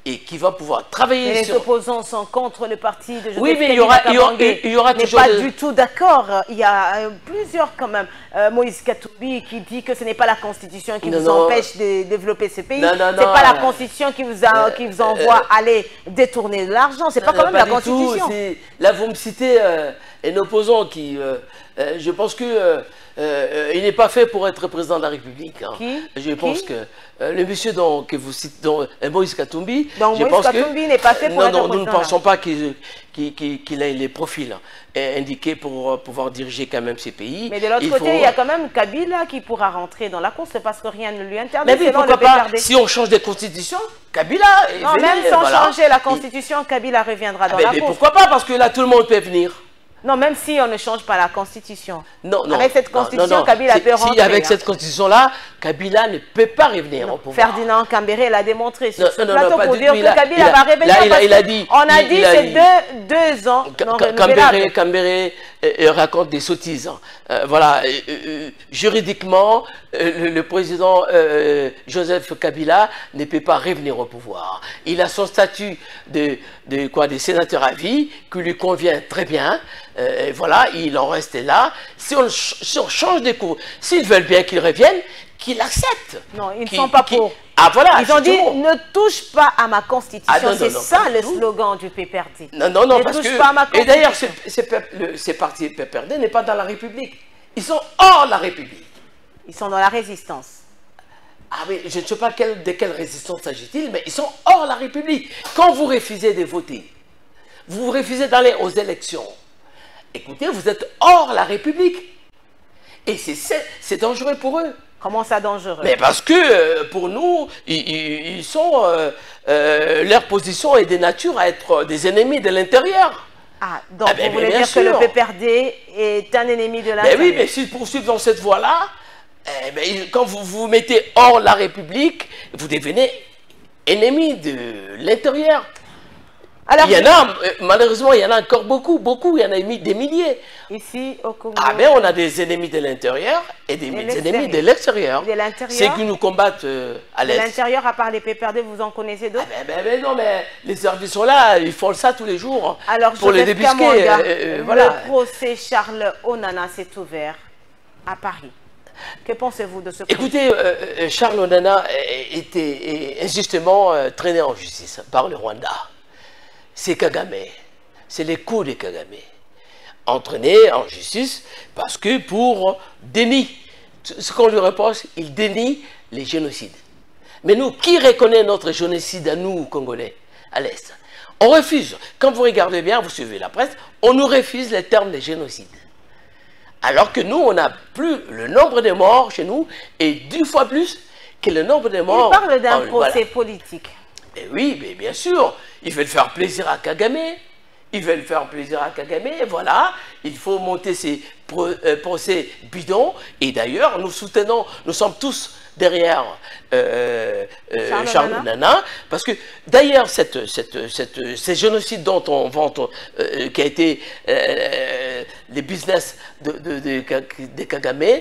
et qui va pouvoir travailler sur... Les opposants sont contre le parti de Joseph Oui, mais il y aura toujours... n'est pas du tout d'accord. Il y a plusieurs quand même. Moïse Katumbi qui dit que ce n'est pas la Constitution qui vous empêche de développer ce pays. Ce n'est pas la Constitution qui vous envoie aller détourner de l'argent. Ce n'est pas quand même la Constitution. Là, vous me citez un opposant qui... je pense que... il n'est pas fait pour être président de la République. Hein. Je pense que le monsieur que vous citez, Moïse Katumbi, donc Moïse Katumbi n'est pas fait pour être président. Nous ne pensons pas qu'il ait les profils indiqués pour pouvoir diriger quand même ces pays. Mais de l'autre côté, il y a quand même Kabila qui pourra rentrer dans la course parce que rien ne lui interdit. Mais pourquoi pas, si on change de constitution, Kabila... Non, même sans changer la constitution, Kabila reviendra dans la course. Mais pourquoi pas, parce que là, tout le monde peut venir. Non, même si on ne change pas la Constitution. Non, non. Avec cette Constitution, Kabila peut rentrer. Si avec cette Constitution-là, Kabila ne peut pas revenir au pouvoir. Ferdinand Cambéré l'a démontré sur ce non, plateau pas pour du dire tout. que Kabila va revenir. Il a dit. On a dit c'est deux ans. Cambéré raconte des sottises. Voilà, juridiquement, le président Joseph Kabila ne peut pas revenir au pouvoir. Il a son statut de sénateur à vie qui lui convient très bien. Voilà, il en reste là. Si on change de cours, s'ils veulent bien qu'il revienne, qu'il accepte. Non, ils ne sont pas pour. Ah voilà. Ils ont dit ne touche pas à ma constitution. C'est ça le slogan du PPRD. Non, parce que. Et d'ailleurs, ces partis PPRD n'est pas dans la République. Ils sont hors la République. Ils sont dans la résistance. Ah mais je ne sais pas de quelle résistance s'agit-il, mais ils sont hors la République. Quand vous refusez de voter, vous refusez d'aller aux élections, écoutez, vous êtes hors la République. Et c'est dangereux pour eux. Comment ça dangereux? Mais parce que pour nous, ils sont, leur position est de nature à être des ennemis de l'intérieur. Ah, donc vous voulez dire que le PPRD est un ennemi de l'intérieur? Oui, mais s'ils poursuivent dans cette voie-là, quand vous vous mettez hors la République, vous devenez ennemi de l'intérieur. Alors, il y en a, malheureusement, il y en a encore beaucoup, il y en a des milliers. Ici, au Congo. Ah ben, on a des ennemis de l'intérieur et des ennemis de l'extérieur. C'est qui nous combattent à l'Est. De l'intérieur, à part les PPRD, vous en connaissez d'autres? Non, mais les services sont là, ils font ça tous les jours. Alors, pour les débusquer. Voilà. Le procès Charles Onana s'est ouvert à Paris. Que pensez-vous de ce procès? Écoutez, Charles Onana était injustement traîné en justice par le Rwanda. C'est Kagame, c'est les coups de Kagame, entraîné en justice parce que pour déni, ce qu'on lui reproche, il dénie les génocides. Mais nous, qui reconnaît notre génocide à nous, Congolais, à l'Est? On refuse. Quand vous regardez bien, vous suivez la presse, on nous refuse les termes de génocide. Alors que nous, on n'a plus le nombre de morts chez nous et 10 fois plus que le nombre de morts. Il parle d'un procès politique. Et oui, mais bien sûr, ils veulent faire plaisir à Kagame. Ils veulent faire plaisir à Kagame. Et voilà, il faut monter ces procès bidons. Et d'ailleurs, nous soutenons, nous sommes tous derrière Charles Onana. Parce que d'ailleurs, ces génocides dont on vante, qui a été les business de Kagame,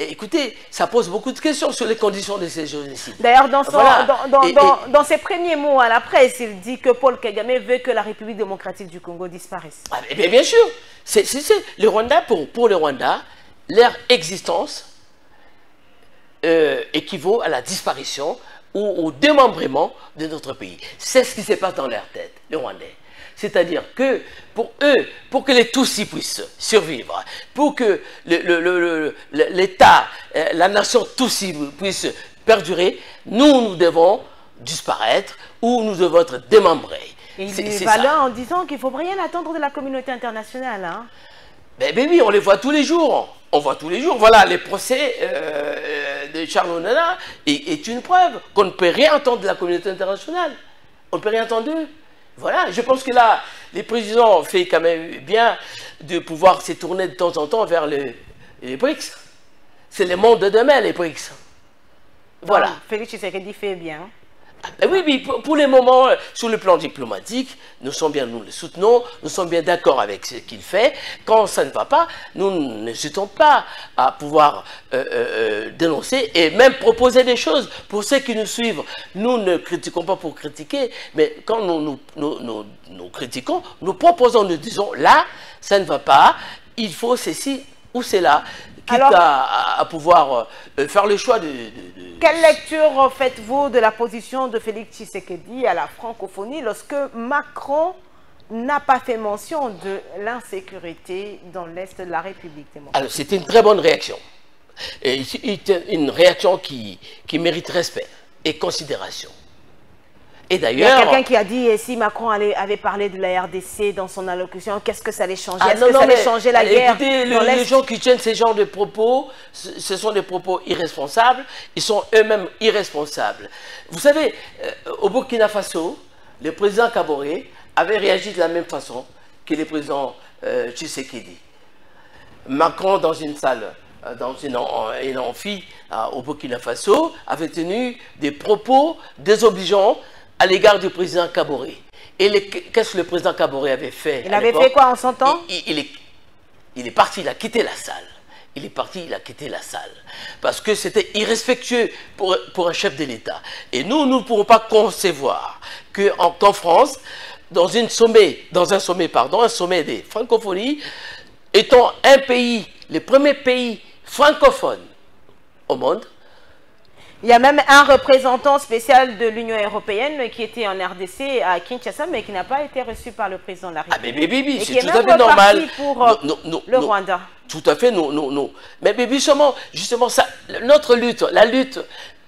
écoutez, ça pose beaucoup de questions sur les conditions de ces génocides. D'ailleurs, dans ses premiers mots à la presse, il dit que Paul Kagame veut que la République démocratique du Congo disparaisse. Ah, bien sûr, le Rwanda, pour le Rwanda, leur existence équivaut à la disparition ou au démembrement de notre pays. C'est ce qui se passe dans leur tête, les Rwandais. C'est-à-dire que pour eux, pour que les Tutsis puissent survivre, pour que l'État, la nation Tutsi puisse perdurer, nous devons disparaître ou nous devons être démembrés. Et il va là en disant qu'il ne faut rien attendre de la communauté internationale. Hein. Ben oui, on les voit tous les jours. On voit tous les jours. Voilà, les procès de Charles Onana est une preuve qu'on ne peut rien attendre de la communauté internationale. On ne peut rien attendre d'eux. Voilà, je pense que là, les présidents ont fait quand même bien de pouvoir se tourner de temps en temps vers les BRICS. C'est le monde de demain, les BRICS. Voilà. Donc, Félix Tshisekedi fait bien. Oui, pour le moment, sur le plan diplomatique, nous le soutenons, nous sommes bien d'accord avec ce qu'il fait. Quand ça ne va pas, nous n'hésitons pas à pouvoir dénoncer et même proposer des choses pour ceux qui nous suivent. Nous ne critiquons pas pour critiquer, mais quand nous critiquons, nous proposons, nous disons, là, ça ne va pas, il faut ceci ou cela. Quitte à pouvoir faire le choix de... Quelle lecture faites-vous de la position de Félix Tshisekedi à la francophonie lorsque Macron n'a pas fait mention de l'insécurité dans l'Est de la République démocratique? Alors, c'était une très bonne réaction. Et une réaction qui mérite respect et considération. Et d'ailleurs... Il y a quelqu'un qui a dit, et si Macron avait parlé de la RDC dans son allocution, qu'est-ce que ça allait changer? Est-ce que ça allait changer la guerre? Écoutez, les gens qui tiennent ces genres de propos, ce sont des propos irresponsables. Ils sont eux-mêmes irresponsables. Vous savez, au Burkina Faso, le président Kaboré avait réagi de la même façon que le président Tshisekedi. Macron, dans une salle, dans une amphi au Burkina Faso, avait tenu des propos désobligeants à l'égard du président Kaboré. Et qu'est-ce que le président Kaboré avait fait? Il avait fait quoi en son temps? Il est parti, il a quitté la salle. Il est parti, il a quitté la salle. Parce que c'était irrespectueux pour un chef de l'État. Et nous ne pourrons pas concevoir qu'en France, dans un sommet des francophonies, étant un pays, le premier pays francophone au monde. Il y a même un représentant spécial de l'Union européenne qui était en RDC à Kinshasa, mais qui n'a pas été reçu par le président de la République. Ah, mais Bibi, c'est tout à fait normal. Pour le Rwanda. Tout à fait, non. Mais Bibi, justement ça, notre lutte,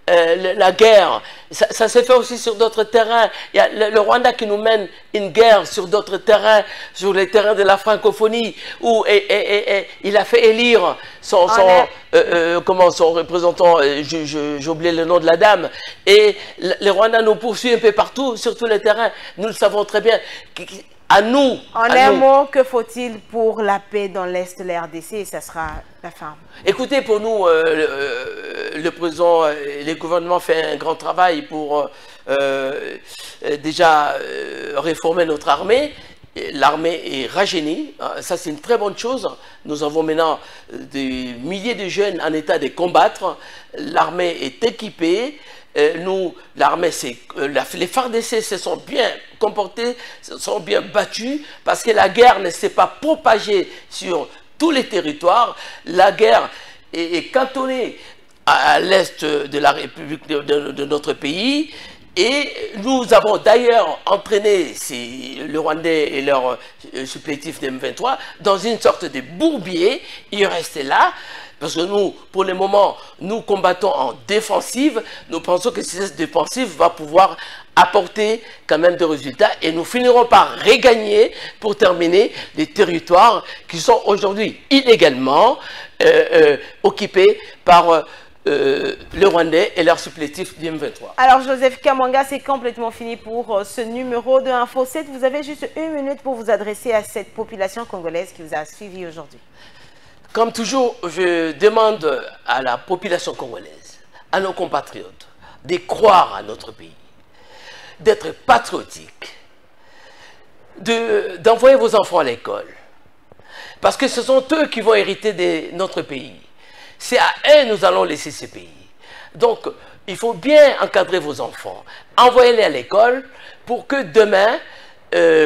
la guerre, ça se fait aussi sur d'autres terrains. Il y a le Rwanda qui nous mène une guerre sur d'autres terrains, sur les terrains de la francophonie, où il a fait élire son représentant, j'ai oublié le nom de la dame, et le Rwanda nous poursuit un peu partout, sur tous les terrains. Nous le savons très bien. À nous. En un mot, que faut-il pour la paix dans l'Est de la RDC? Et ça sera la fin. Écoutez, pour nous, le président et le gouvernement fait un grand travail pour déjà réformer notre armée. L'armée est rajeunie, ça c'est une très bonne chose. Nous avons maintenant des milliers de jeunes en état de combattre. L'armée est équipée. L'armée, les FARDC se sont bien comportés, se sont bien battus, parce que la guerre ne s'est pas propagée sur tous les territoires. La guerre est cantonnée à l'est de la République de notre pays. Et nous avons d'ailleurs entraîné le Rwandais et leur supplétif de M23 dans une sorte de bourbier. Ils restaient là. Parce que nous, pour le moment, nous combattons en défensive. Nous pensons que cette défensive va pouvoir apporter quand même des résultats. Et nous finirons par regagner, pour terminer, les territoires qui sont aujourd'hui illégalement occupés par le Rwandais et leur supplétif du M23. Alors Joseph Kamwanga, c'est complètement fini pour ce numéro de Info 7. Vous avez juste 1 minute pour vous adresser à cette population congolaise qui vous a suivi aujourd'hui. Comme toujours, je demande à la population congolaise, à nos compatriotes, de croire à notre pays, d'être patriotiques, d'envoyer vos enfants à l'école. Parce que ce sont eux qui vont hériter de notre pays. C'est à eux que nous allons laisser ce pays. Donc, il faut bien encadrer vos enfants. Envoyez-les à l'école pour que demain,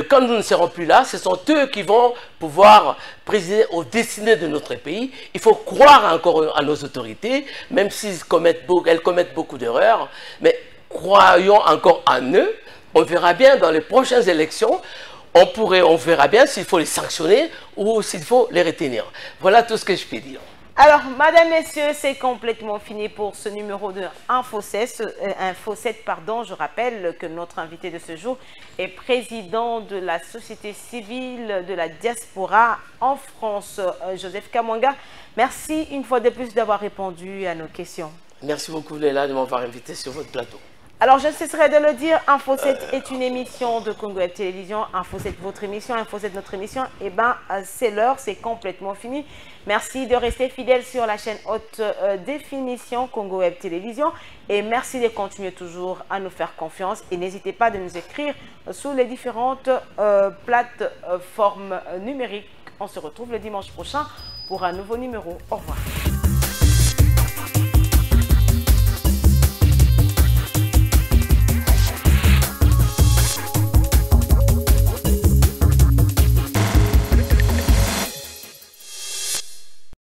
quand nous ne serons plus là, ce sont eux qui vont pouvoir présider aux destinées de notre pays. Il faut croire encore à nos autorités, même si elles commettent beaucoup d'erreurs. Mais croyons encore en eux. On verra bien dans les prochaines élections. On verra bien s'il faut les sanctionner ou s'il faut les retenir. Voilà tout ce que je peux dire. Alors, madame, messieurs, c'est complètement fini pour ce numéro de Info 7. Je rappelle que notre invité de ce jour est président de la société civile de la diaspora en France, Joseph Kamwanga. Merci une fois de plus d'avoir répondu à nos questions. Merci beaucoup, Léla, de m'avoir invité sur votre plateau. Alors, je ne cesserai de le dire, Info 7 est une émission de Congo Web Télévision. Info 7, votre émission, Info 7, notre émission. Eh bien, c'est l'heure, c'est complètement fini. Merci de rester fidèle sur la chaîne haute définition Congo Web Télévision. Et merci de continuer toujours à nous faire confiance. Et n'hésitez pas de nous écrire sous les différentes plateformes numériques. On se retrouve le dimanche prochain pour un nouveau numéro. Au revoir.